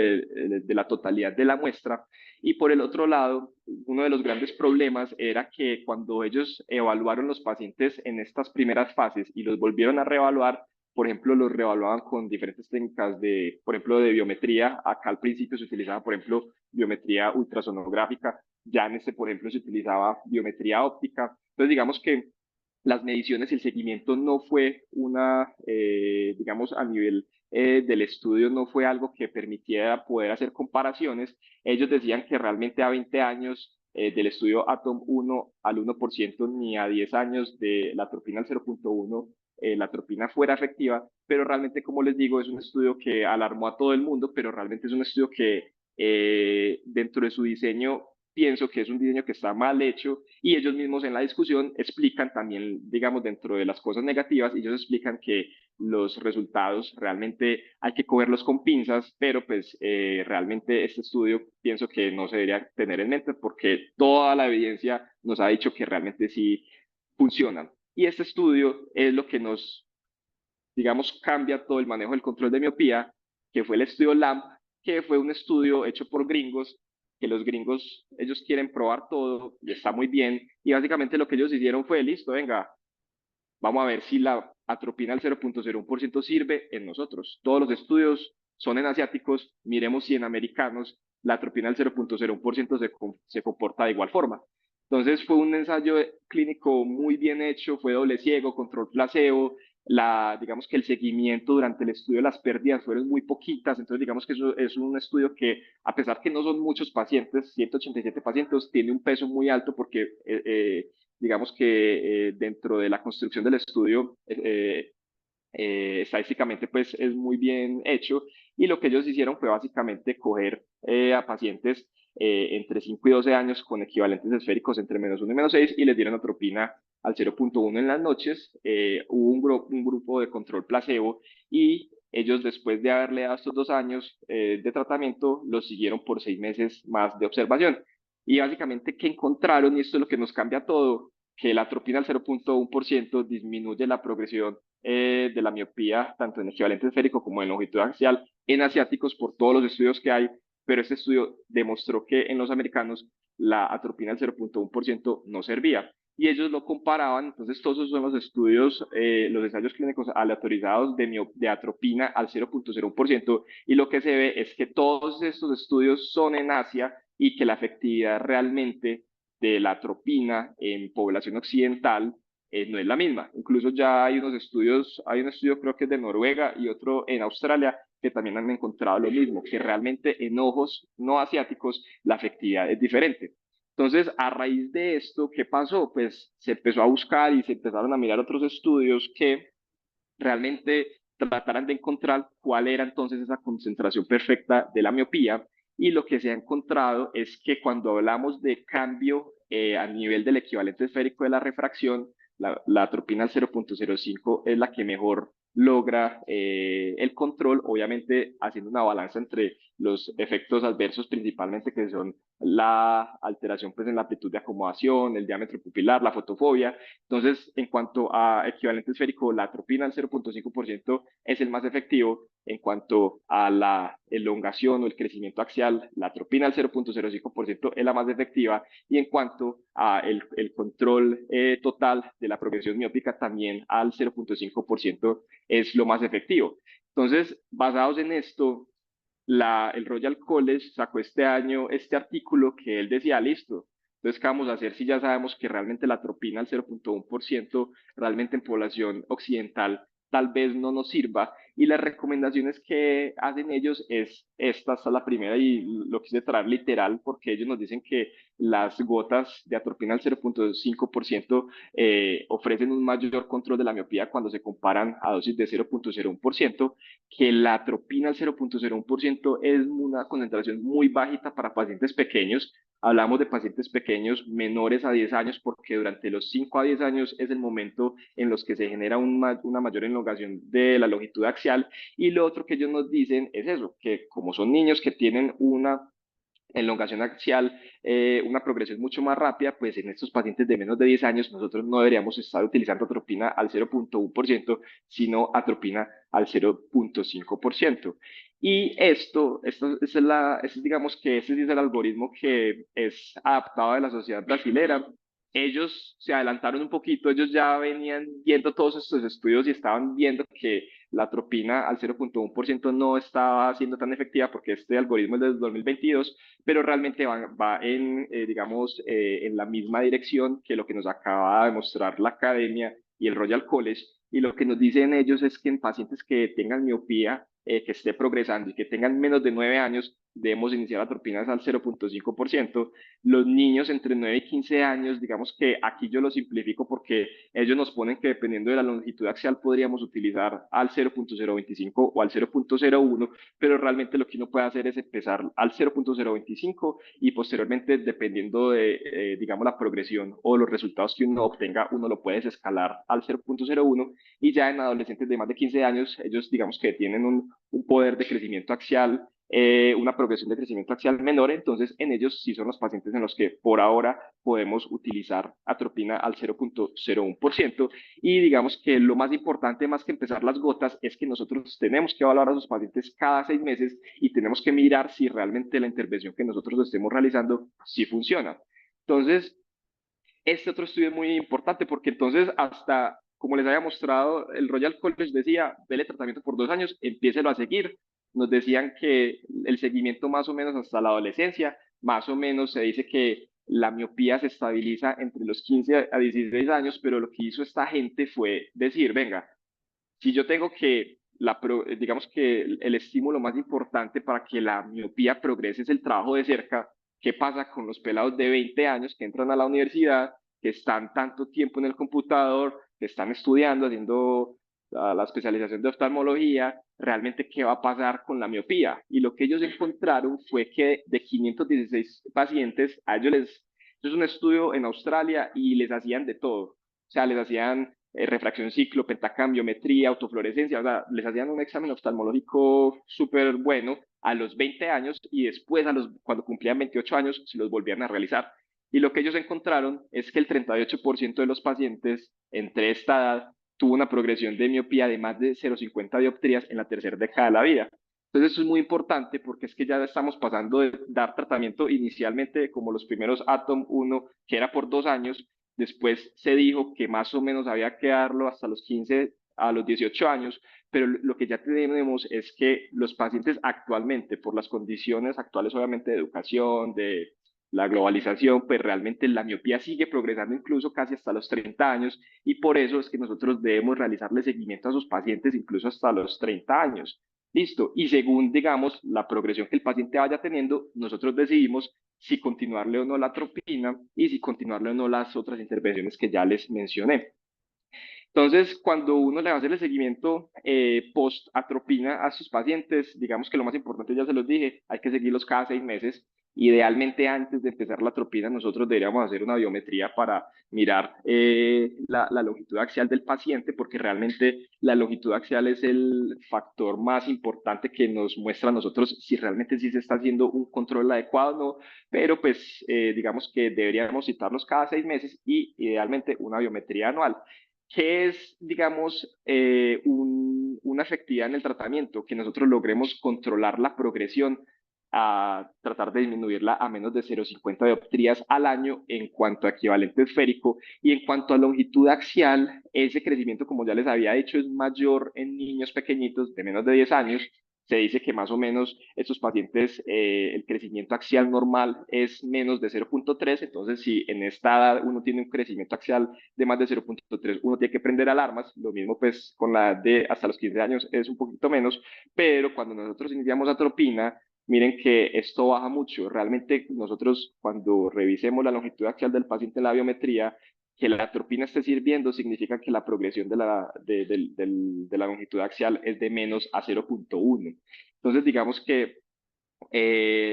de la totalidad de la muestra. Y por el otro lado, uno de los grandes problemas era que cuando ellos evaluaron los pacientes en estas primeras fases y los volvieron a reevaluar, por ejemplo, los reevaluaban con diferentes técnicas de, por ejemplo, de biometría. Acá al principio se utilizaba, por ejemplo, biometría ultrasonográfica. Ya en este, por ejemplo, se utilizaba biometría óptica. Entonces, digamos que las mediciones y el seguimiento no fue digamos, a nivel del estudio, no fue algo que permitiera poder hacer comparaciones. Ellos decían que realmente a 20 años del estudio Atom 1 al 1%, ni a 10 años de la atropina al 0.1, la atropina fuera efectiva, pero realmente, como les digo, es un estudio que alarmó a todo el mundo, pero realmente es un estudio que dentro de su diseño pienso que es un diseño que está mal hecho y ellos mismos en la discusión explican también, digamos, dentro de las cosas negativas, ellos explican que los resultados realmente hay que cogerlos con pinzas, pero pues realmente este estudio pienso que no se debería tener en mente porque toda la evidencia nos ha dicho que realmente sí funcionan. Y este estudio es lo que nos, digamos, cambia todo el manejo del control de miopía, que fue el estudio LAMP, que fue un estudio hecho por gringos, que los gringos, ellos quieren probar todo y está muy bien, y básicamente lo que ellos hicieron fue, listo, venga, vamos a ver si la atropina al 0.01% sirve en nosotros. Todos los estudios son en asiáticos, miremos si en americanos la atropina al 0.01% se comporta de igual forma. Entonces fue un ensayo clínico muy bien hecho, fue doble ciego, control placebo, digamos que el seguimiento durante el estudio de las pérdidas fueron muy poquitas, entonces digamos que eso es un estudio que a pesar que no son muchos pacientes, 187 pacientes, tiene un peso muy alto porque digamos que dentro de la construcción del estudio estadísticamente pues es muy bien hecho y lo que ellos hicieron fue básicamente coger a pacientes entre 5 y 12 años con equivalentes esféricos entre -1 y -6 y les dieron atropina al 0.1 en las noches. Hubo un grupo de control placebo y ellos después de haberle dado estos 2 años de tratamiento los siguieron por 6 meses más de observación. Y básicamente, ¿qué encontraron? Y esto es lo que nos cambia todo, que la atropina al 0.1% disminuye la progresión de la miopía, tanto en equivalente esférico como en longitud axial, en asiáticos por todos los estudios que hay, pero este estudio demostró que en los americanos la atropina al 0.1% no servía. y ellos lo comparaban. Entonces todos esos son los estudios, los ensayos clínicos aleatorizados de atropina al 0.01%, y lo que se ve es que todos estos estudios son en Asia y que la efectividad realmente de la atropina en población occidental no es la misma. Incluso ya hay unos estudios, hay un estudio creo que es de Noruega y otro en Australia que también han encontrado lo mismo, que realmente en ojos no asiáticos la efectividad es diferente. Entonces, a raíz de esto, ¿qué pasó? Pues se empezó a buscar y se empezaron a mirar otros estudios que realmente trataran de encontrar cuál era entonces esa concentración perfecta de la miopía, y lo que se ha encontrado es que cuando hablamos de cambio a nivel del equivalente esférico de la refracción, la atropina al 0.05 es la que mejor logra el control, obviamente haciendo una balanza entre los efectos adversos principalmente, que son la alteración pues en la amplitud de acomodación, el diámetro pupilar, la fotofobia. Entonces, en cuanto a equivalente esférico, la atropina al 0.5% es el más efectivo. En cuanto a la elongación o el crecimiento axial, la atropina al 0.05% es la más efectiva. Y en cuanto a el control total de la progresión miópica, también al 0.5% es lo más efectivo. Entonces, basados en esto, el Royal College sacó este año este artículo que él decía, listo, entonces, ¿qué vamos a hacer si ya sabemos que realmente la atropina al 0.1% realmente en población occidental tal vez no nos sirva? Y las recomendaciones que hacen ellos es esta la primera, y lo quise traer literal porque ellos nos dicen que las gotas de atropina al 0.5% ofrecen un mayor control de la miopía cuando se comparan a dosis de 0.01%, que la atropina al 0.01% es una concentración muy bajita para pacientes pequeños. Hablamos de pacientes pequeños menores a 10 años porque durante los 5 a 10 años es el momento en los que se genera una mayor elongación de la longitud axial. Y lo otro que ellos nos dicen es eso, que como son niños que tienen una elongación axial, una progresión mucho más rápida, pues en estos pacientes de menos de 10 años nosotros no deberíamos estar utilizando atropina al 0.1%, sino atropina al 0.5%. Y digamos que ese sí es el algoritmo que es adaptado de la sociedad brasilera. Ellos se adelantaron un poquito, ellos ya venían viendo todos estos estudios y estaban viendo que la atropina al 0.1% no estaba siendo tan efectiva porque este algoritmo es desde 2022, pero realmente va en, digamos, en la misma dirección que lo que nos acaba de mostrar la academia y el Royal College. Y lo que nos dicen ellos es que en pacientes que tengan miopía, que esté progresando y que tengan menos de 9 años, debemos iniciar atropinas al 0.5%. Los niños entre 9 y 15 años, digamos que aquí yo lo simplifico porque ellos nos ponen que dependiendo de la longitud axial podríamos utilizar al 0.025 o al 0.01, pero realmente lo que uno puede hacer es empezar al 0.025 y posteriormente, dependiendo de, digamos, la progresión o los resultados que uno obtenga, uno lo puede escalar al 0.01, y ya en adolescentes de más de 15 años, ellos digamos que tienen un poder de crecimiento axial, una progresión de crecimiento axial menor. Entonces en ellos sí son los pacientes en los que por ahora podemos utilizar atropina al 0.01%. Y digamos que lo más importante, más que empezar las gotas, es que nosotros tenemos que evaluar a sus pacientes cada 6 meses y tenemos que mirar si realmente la intervención que nosotros estemos realizando sí funciona. Entonces, este otro estudio es muy importante porque entonces hasta, como les había mostrado, el Royal College decía, dele tratamiento por 2 años, empiécelo a seguir. Nos decían que el seguimiento más o menos hasta la adolescencia, más o menos se dice que la miopía se estabiliza entre los 15 a 16 años, pero lo que hizo esta gente fue decir, venga, si yo tengo que, digamos que el estímulo más importante para que la miopía progrese es el trabajo de cerca, ¿qué pasa con los pelados de 20 años que entran a la universidad, que están tanto tiempo en el computador, que están estudiando, haciendo la especialización de oftalmología? Realmente, ¿qué va a pasar con la miopía? Y lo que ellos encontraron fue que de 516 pacientes, eso es un estudio en Australia, y les hacían de todo. O sea, les hacían refracción ciclo, pentacambiometría, autofluorescencia, o sea, les hacían un examen oftalmológico súper bueno a los 20 años, y después, cuando cumplían 28 años, se los volvían a realizar. Y lo que ellos encontraron es que el 38% de los pacientes entre esta edad tuvo una progresión de miopía de más de 0,50 dioptrías en la tercera década de la vida. Entonces eso es muy importante porque es que ya estamos pasando de dar tratamiento inicialmente como los primeros Atom 1, que era por 2 años, después se dijo que más o menos había que darlo hasta los 15 a los 18 años, pero lo que ya tenemos es que los pacientes actualmente, por las condiciones actuales obviamente de educación, de la globalización, pues realmente la miopía sigue progresando incluso casi hasta los 30 años y por eso es que nosotros debemos realizarle seguimiento a sus pacientes incluso hasta los 30 años. Listo. Y según, digamos, la progresión que el paciente vaya teniendo, nosotros decidimos si continuarle o no la atropina y si continuarle o no las otras intervenciones que ya les mencioné. Entonces, cuando uno le va a hacer el seguimiento post-atropina a sus pacientes, digamos que lo más importante, ya se los dije, hay que seguirlos cada 6 meses. Idealmente, antes de empezar la atropina, nosotros deberíamos hacer una biometría para mirar la longitud axial del paciente, porque realmente la longitud axial es el factor más importante que nos muestra a nosotros si realmente sí se está haciendo un control adecuado o no, pero pues digamos que deberíamos citarlos cada 6 meses y idealmente una biometría anual. ¿Qué es, digamos, una efectividad en el tratamiento? Que nosotros logremos controlar la progresión a tratar de disminuirla a menos de 0,50 dioptrías al año en cuanto a equivalente esférico y en cuanto a longitud axial, ese crecimiento, como ya les había dicho, es mayor en niños pequeñitos de menos de 10 años. Se dice que más o menos estos pacientes, el crecimiento axial normal es menos de 0,3, entonces si en esta edad uno tiene un crecimiento axial de más de 0,3, uno tiene que prender alarmas, lo mismo pues con la de hasta los 15 años es un poquito menos, pero cuando nosotros iniciamos atropina, miren que esto baja mucho, realmente nosotros cuando revisemos la longitud axial del paciente en la biometría, que la atropina esté sirviendo significa que la progresión de la longitud axial es de menos a 0,1. Entonces digamos que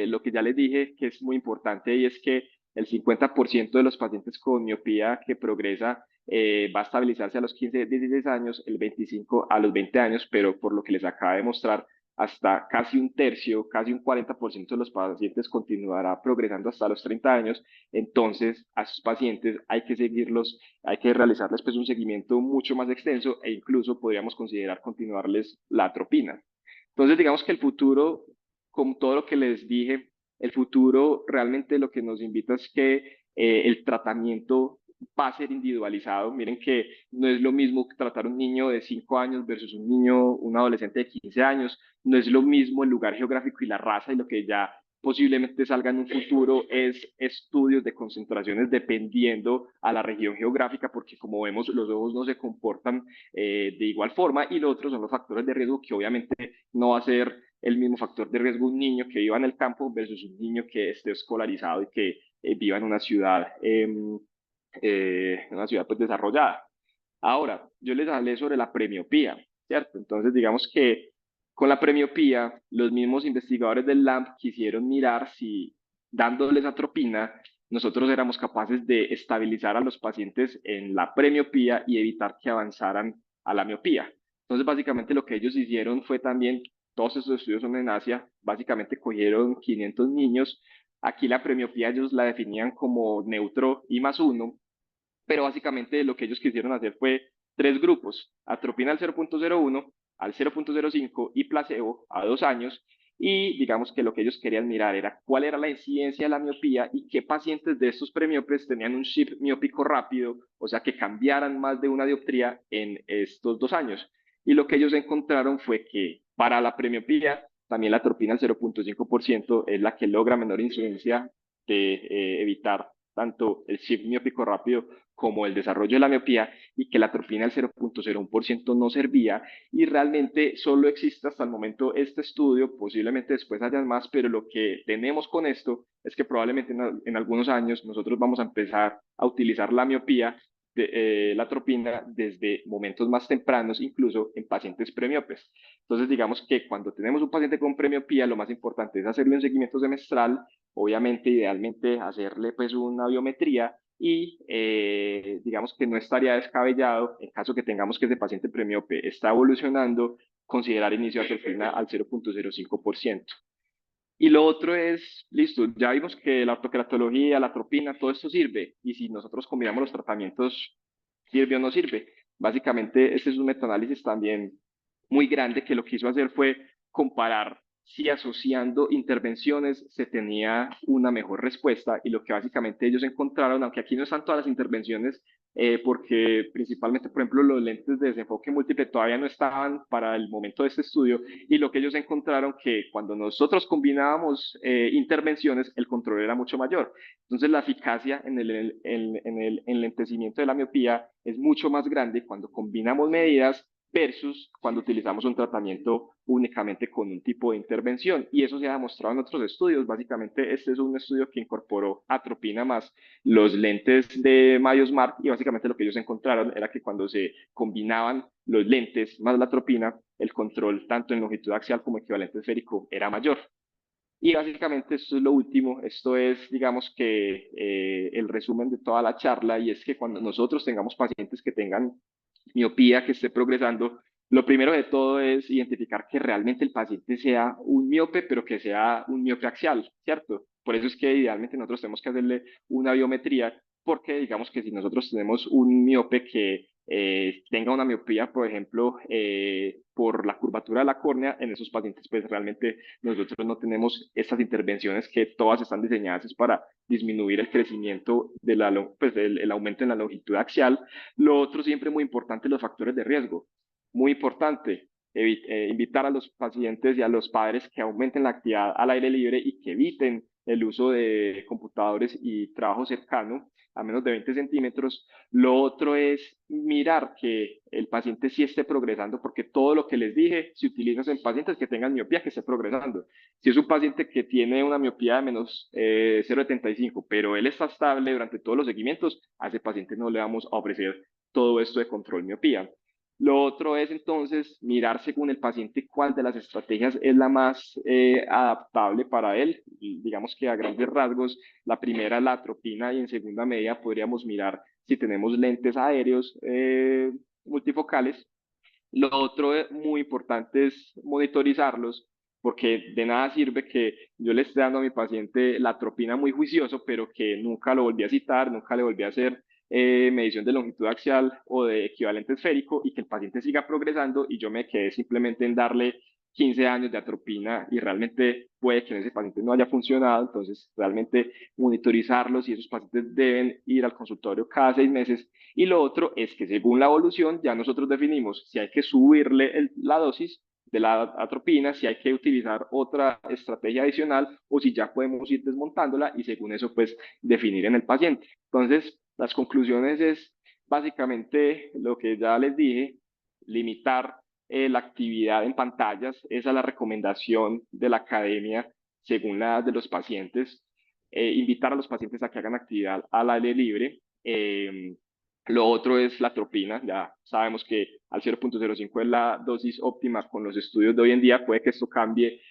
lo que ya les dije que es muy importante y es que el 50% de los pacientes con miopía que progresa va a estabilizarse a los 15, 16 años, el 25 a los 20 años, pero por lo que les acaba de mostrar, hasta casi un tercio, casi un 40% de los pacientes continuará progresando hasta los 30 años. Entonces, a esos pacientes hay que seguirlos, hay que realizarles pues un seguimiento mucho más extenso e incluso podríamos considerar continuarles la atropina. Entonces, digamos que el futuro, con todo lo que les dije, el futuro realmente lo que nos invita es que el tratamiento va a ser individualizado. Miren que no es lo mismo tratar a un niño de 5 años versus un adolescente de 15 años. No es lo mismo el lugar geográfico y la raza y lo que ya posiblemente salga en un futuro es estudios de concentraciones dependiendo a la región geográfica, porque como vemos los ojos no se comportan de igual forma y lo otro son los factores de riesgo que obviamente no va a ser el mismo factor de riesgo un niño que viva en el campo versus un niño que esté escolarizado y que viva en una ciudad pues desarrollada. Ahora, yo les hablé sobre la premiopía, ¿cierto? Entonces, digamos que con la premiopía, los mismos investigadores del LAMP quisieron mirar si dándoles atropina, nosotros éramos capaces de estabilizar a los pacientes en la premiopía y evitar que avanzaran a la miopía. Entonces, básicamente lo que ellos hicieron fue también, todos esos estudios son en Asia, básicamente cogieron 500 niños, aquí la premiopía ellos la definían como neutro I más 1, pero básicamente lo que ellos quisieron hacer fue tres grupos, atropina al 0,01, al 0,05 y placebo a 2 años, y digamos que lo que ellos querían mirar era cuál era la incidencia de la miopía y qué pacientes de estos premiopes tenían un shift miópico rápido, o sea, que cambiaran más de una dioptría en estos 2 años. Y lo que ellos encontraron fue que para la premiopía, también la atropina al 0,5% es la que logra menor incidencia de evitar tanto el shift miópico rápido como el desarrollo de la miopía y que la atropina del 0,01% no servía y realmente solo existe hasta el momento este estudio, posiblemente después hayan más, pero lo que tenemos con esto es que probablemente en algunos años nosotros vamos a empezar a utilizar la miopía la atropina desde momentos más tempranos, incluso en pacientes premiopes. Entonces, digamos que cuando tenemos un paciente con premiopía, lo más importante es hacerle un seguimiento semestral, obviamente, idealmente, hacerle pues una biometría y digamos que no estaría descabellado, en caso que tengamos que ese paciente premiope está evolucionando, considerar inicio de atropina al 0,05%. Y lo otro es, listo, ya vimos que la ortoqueratología, la atropina, todo esto sirve. Y si nosotros combinamos los tratamientos, ¿sirve o no sirve? Básicamente, este es un metaanálisis también muy grande que lo que hizo hacer fue comparar si asociando intervenciones se tenía una mejor respuesta, y lo que básicamente ellos encontraron, aunque aquí no están todas las intervenciones, porque principalmente, por ejemplo, los lentes de desenfoque múltiple todavía no estaban para el momento de este estudio, y lo que ellos encontraron que cuando nosotros combinábamos intervenciones, el control era mucho mayor. Entonces, la eficacia en el enlentecimiento de la miopía es mucho más grande cuando combinamos medidas versus cuando utilizamos un tratamiento únicamente con un tipo de intervención. Y eso se ha demostrado en otros estudios. Básicamente, este es un estudio que incorporó atropina más los lentes de Mayo Smart, y básicamente lo que ellos encontraron era que cuando se combinaban los lentes más la atropina, el control tanto en longitud axial como equivalente esférico era mayor. Y básicamente esto es lo último, esto es, digamos que el resumen de toda la charla, y es que cuando nosotros tengamos pacientes que tengan miopía, que esté progresando, lo primero de todo es identificar que realmente el paciente sea un miope, pero que sea un miope axial, ¿cierto? Por eso es que idealmente nosotros tenemos que hacerle una biometría, porque digamos que si nosotros tenemos un miope que tenga una miopía, por ejemplo, por la curvatura de la córnea, en esos pacientes pues realmente nosotros no tenemos estas intervenciones que todas están diseñadas para disminuir el crecimiento de pues, el aumento en la longitud axial. Lo otro siempre muy importante, los factores de riesgo. Muy importante, invitar a los pacientes y a los padres que aumenten la actividad al aire libre y que eviten el uso de computadores y trabajo cercano a menos de 20 centímetros. Lo otro es mirar que el paciente sí esté progresando, porque todo lo que les dije se utiliza en pacientes que tengan miopía, que esté progresando. Si es un paciente que tiene una miopía de menos 0,75, pero él está estable durante todos los seguimientos, a ese paciente no le vamos a ofrecer todo esto de control miopía. Lo otro es entonces mirar según el paciente cuál de las estrategias es la más adaptable para él. Y digamos que a grandes rasgos, la primera es la atropina, y en segunda medida podríamos mirar si tenemos lentes aéreos multifocales. Lo otro muy importante es monitorizarlos, porque de nada sirve que yo le esté dando a mi paciente la atropina muy juicioso, pero que nunca lo volví a citar, nunca le volví a hacer medición de longitud axial o de equivalente esférico, y que el paciente siga progresando y yo me quedé simplemente en darle 15 años de atropina, y realmente puede que en ese paciente no haya funcionado. Entonces, realmente monitorizarlos, y esos pacientes deben ir al consultorio cada 6 meses. Y lo otro es que según la evolución ya nosotros definimos si hay que subirle la dosis de la atropina, si hay que utilizar otra estrategia adicional, o si ya podemos ir desmontándola, y según eso pues definir en el paciente. Entonces, las conclusiones es básicamente lo que ya les dije: limitar la actividad en pantallas, esa es la recomendación de la academia según la edad de los pacientes. Invitar a los pacientes a que hagan actividad al aire libre. Lo otro es la atropina. Ya sabemos que al 0,05 es la dosis óptima con los estudios de hoy en día. Puede que esto cambie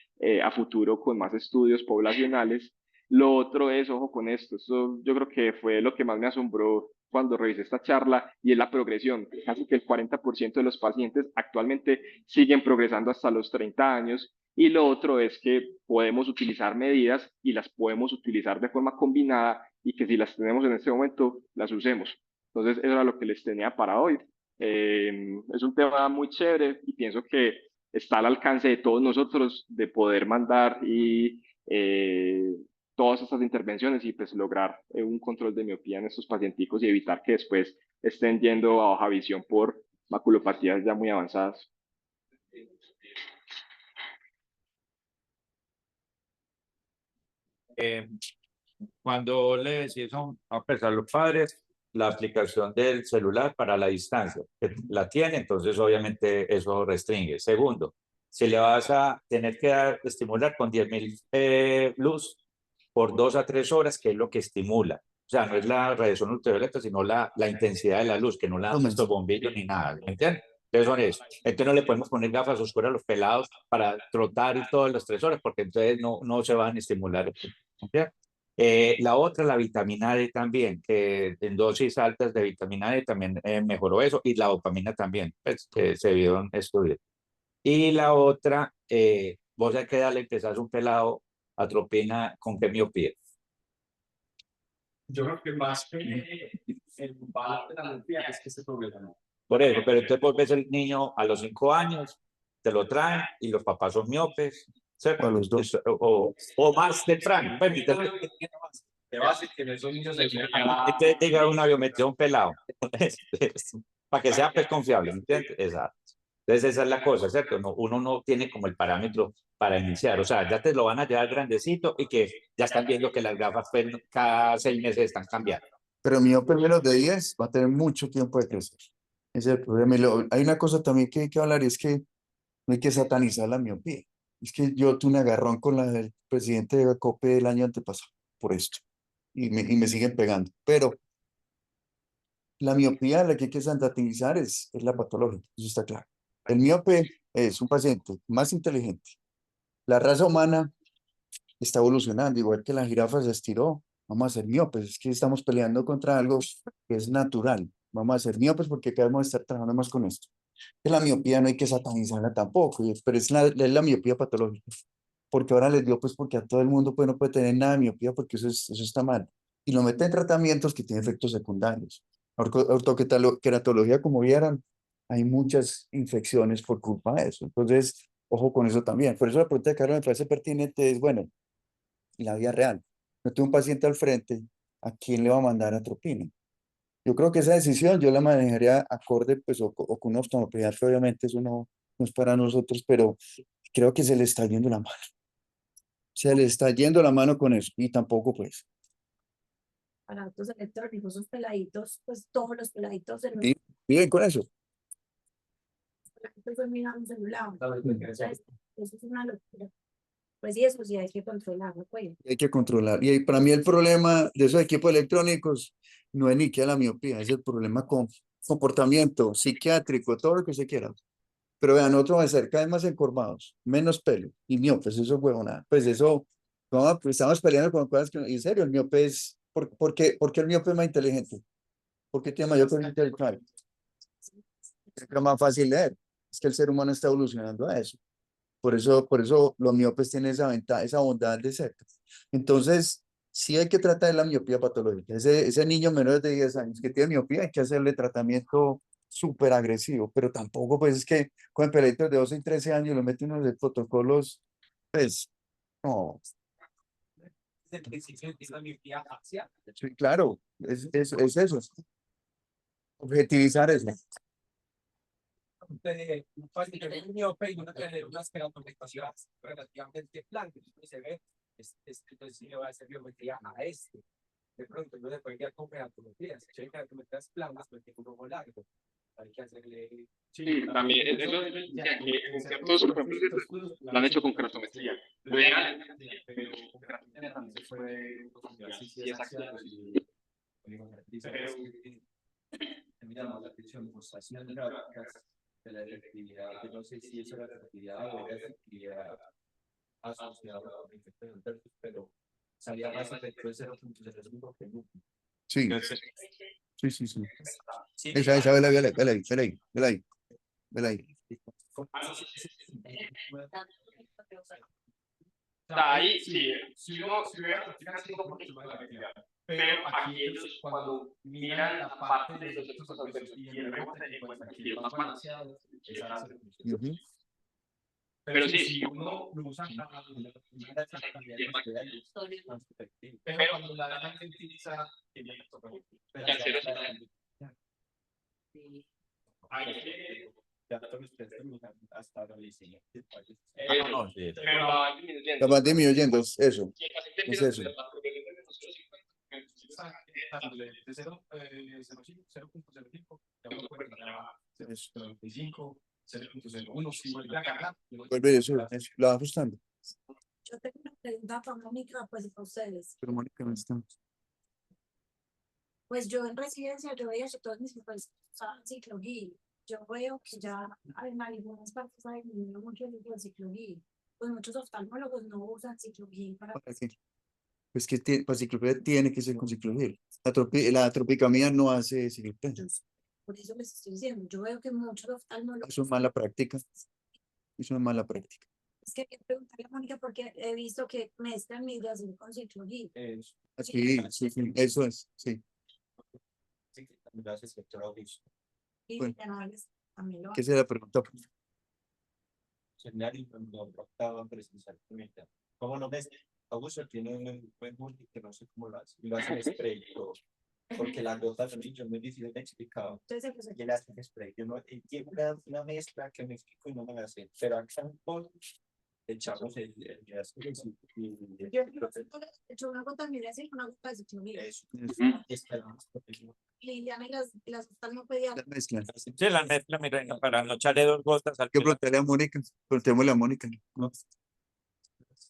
a futuro con más estudios poblacionales. Lo otro es, ojo con esto, yo creo que fue lo que más me asombró cuando revisé esta charla, y es la progresión. Casi que el 40% de los pacientes actualmente siguen progresando hasta los 30 años. Y lo otro es que podemos utilizar medidas, y las podemos utilizar de forma combinada, y que si las tenemos en este momento, las usemos. Entonces, eso era lo que les tenía para hoy. Es un tema muy chévere, y pienso que está al alcance de todos nosotros de poder mandar y todas estas intervenciones, y pues lograr un control de miopía en estos pacienticos, y evitar que después estén yendo a baja visión por maculopatías ya muy avanzadas. Eh, Cuando le decís pues, a los padres la aplicación del celular para la distancia, que la tiene, entonces obviamente eso restringe. Segundo, si le vas a tener que estimular con 10.000 luz por 2 a 3 horas, que es lo que estimula. O sea, no es la radiación ultravioleta, sino la intensidad de la luz, que no la dan estos bombillos ni nada, ¿me entiendes? Entonces son eso. Entonces no le podemos poner gafas oscuras a los pelados para trotar y todas las 3 horas, porque entonces no se van a estimular. ¿Entiendes? La otra, la vitamina D también, que en dosis altas de vitamina D también mejoró eso, y la dopamina también, pues, que se vieron estudios. Y la otra, vos hay que darle, empezás un pelado atropina con qué miopía. Yo creo que más que el valor de la miopía es que se progresa. Por eso, pero entonces vos ves el niño a los 5 años, te lo traen y los papás son miopes, ¿cierto? O a los dos. O más temprano. Pues, Te vas a que esos niños se entonces diga una biometría a un pelado, para que sea pues, confiable, ¿me entiendes? Exacto. Entonces esa es la cosa, ¿cierto? No, uno no tiene como el parámetro para iniciar, o sea, ya te lo van a llevar grandecito y que ya están viendo que las gafas pues, cada 6 meses están cambiando. Pero mi miope menos de 10 va a tener mucho tiempo de crecer. Ese es el problema. Hay una cosa también que hay que hablar y es que no hay que satanizar la miopía. Es que yo tuve un agarrón con el presidente de COPE el año antepasado por esto y me siguen pegando. Pero la miopía la que hay que satanizar es la patológica, eso está claro. El miope es un paciente más inteligente. La raza humana está evolucionando, igual que la jirafa se estiró. Vamos a ser miopes, es que estamos peleando contra algo que es natural. Vamos a ser miopes porque queremos estar trabajando más con esto. Que la miopía no hay que satanizarla tampoco, pero es la miopía patológica. Porque ahora les dio, pues porque a todo el mundo pues, no puede tener nada de miopía porque eso está mal. Y lo meten en tratamientos que tienen efectos secundarios. Ortoqueratología, como vieran, hay muchas infecciones por culpa de eso. Entonces, ojo con eso también. Por eso la pregunta de Carlos me parece pertinente es, bueno, en la vida real, no tengo un paciente al frente, ¿a quién le va a mandar atropina? Yo creo que esa decisión yo la manejaría acorde, pues, o con un oftalmopediatra, obviamente eso no es para nosotros, pero creo que se le está yendo la mano. Se le está yendo la mano con eso, y tampoco, pues, Para autos electrónicos, esos peladitos, pues todos los peladitos de los y bien con eso. peladitos miran un celular. Entonces, eso es una locura. Pues sí, eso sí hay que controlarlo, pues. Hay que controlar. Y para mí el problema de esos equipos electrónicos no es ni que la miopía, es el problema con comportamiento psiquiátrico, todo lo que se quiera. Pero vean, nosotros vamos a ser cada vez más encorvados, menos pelo y miopes, eso huevona. Pues eso, no, pues estamos peleando con cosas que, en serio, el miope es, ¿por qué el miope es más inteligente? Porque tiene mayor coeficiente intelectual. Es más fácil leer. Es que el ser humano está evolucionando a eso. Por eso los miopes tienen esa ventaja, esa bondad de ser. Entonces, sí hay que tratar de la miopía patológica. Ese niño menor de 10 años que tiene miopía, hay que hacerle tratamiento súper agresivo, pero tampoco, pues es que con pelitos de 12 y 13 años lo meten en los protocolos, pues, no, el principio de la miopía axial. sí, claro, es eso, objetivizar eso. Un paciente que es miope y uno tiene unas queratomectasiones relativamente blancas, y se ve, entonces sí le va a hacer biometría a este. De pronto, no se puede quedar con queratomectías. Si hay queratomectías blancas, pues tiene un ojo largo. Hay que hacerle. Sí, también, eso ya que en ciertos ejemplos lo han hecho con keratometría. Vean, pero con keratometría también se puede, si es axial, pero Me llama la atención, demostraciones gráficas de la efectividad, que no sé si es la efectividad o la efectividad asociada a la infección del herpes, pero salía más efecto de 0.05 que nunca. Sí, sí, sí, sí. Sí, Esa, vela ahí, vela ahí, vela ahí, vela ahí, vela ahí. ahí sí, si uno si hubiera practicado un poquito más de actividad. Pero aquí ellos cuando miran la parte de los efectos adversos y el rebote encuentran que es más balanceado, Ujú. pero sí, si uno lo usa pero cuando la gente utiliza que hacer eso hasta la diseño. No, sí. pero la van disminuyendo. La van disminuyendo, es eso. Si el paciente Es empieza a eso. tener la probabilidad de nosotros 0.05, ya uno puede ganar a Eso. 0.95, 0.01, si vuelve a ganar. Vuelve eso, lo va ajustando. Yo tengo una pregunta para Mónica, pues para ustedes. Pero Mónica no está. Pues yo en residencia, yo veía que todos mis papás usaban ciclogil. Yo veo que ya en algunas partes hay mucho de ciclogil. Pues muchos oftalmólogos no usan ciclogil para ¿Para qué? Pues que para ciclopenia tiene que ser con ciclogel. La tropicamida no hace ciclopenia. por eso les estoy diciendo. Yo veo que muchos oftalmólogos. Eso es mala práctica. Eso es mala práctica. Es que quería preguntarle a Mónica porque he visto que mezclan migración con ciclogil. Sí, sí, sí, eso es, sí. Y Bueno. canales también lo ¿Qué se la pregunta? seminario no optaban presencialmente. ¿Cómo no ves? Augusto tiene un buen multi que no sé cómo lo hace, y lo hace en spray y todo, porque las gotas son es muy difícil de explicar. Entonces, pues, Y él hace en spray, yo no, él tiene una mezcla que me explico y no me la sé, pero acá en polvo echamos el y yo he hecho una contaminación con una gota de ciclovía. eso, Ujú. esperamos protegido. Liliana y las gotas no podían. La mezcla. Sí, la mezcla, mi reina, para no echarle 2 gotas al Que pelado. preguntarle a Mónica, preguntémosle a Mónica. ¿No?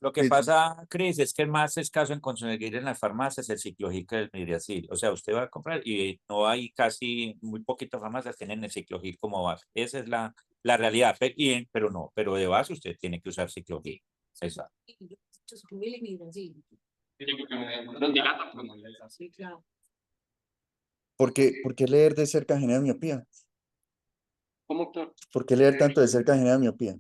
Lo que Sí. pasa, Cris, es que el más escaso en conseguir en las farmacias es el ciclogic y el Midiacil. O sea, usted va a comprar y no hay casi, muy poquitas farmacias tienen el ciclogic como base. Esa es la realidad. Pero de base usted tiene que usar ciclogic. Exacto. Yo soy y Brasil. Los dilata, pues. Sí, claro. ¿Por qué leer de cerca genera miopía? ¿Cómo, doctor? ¿Por qué leer tanto de cerca genera miopía?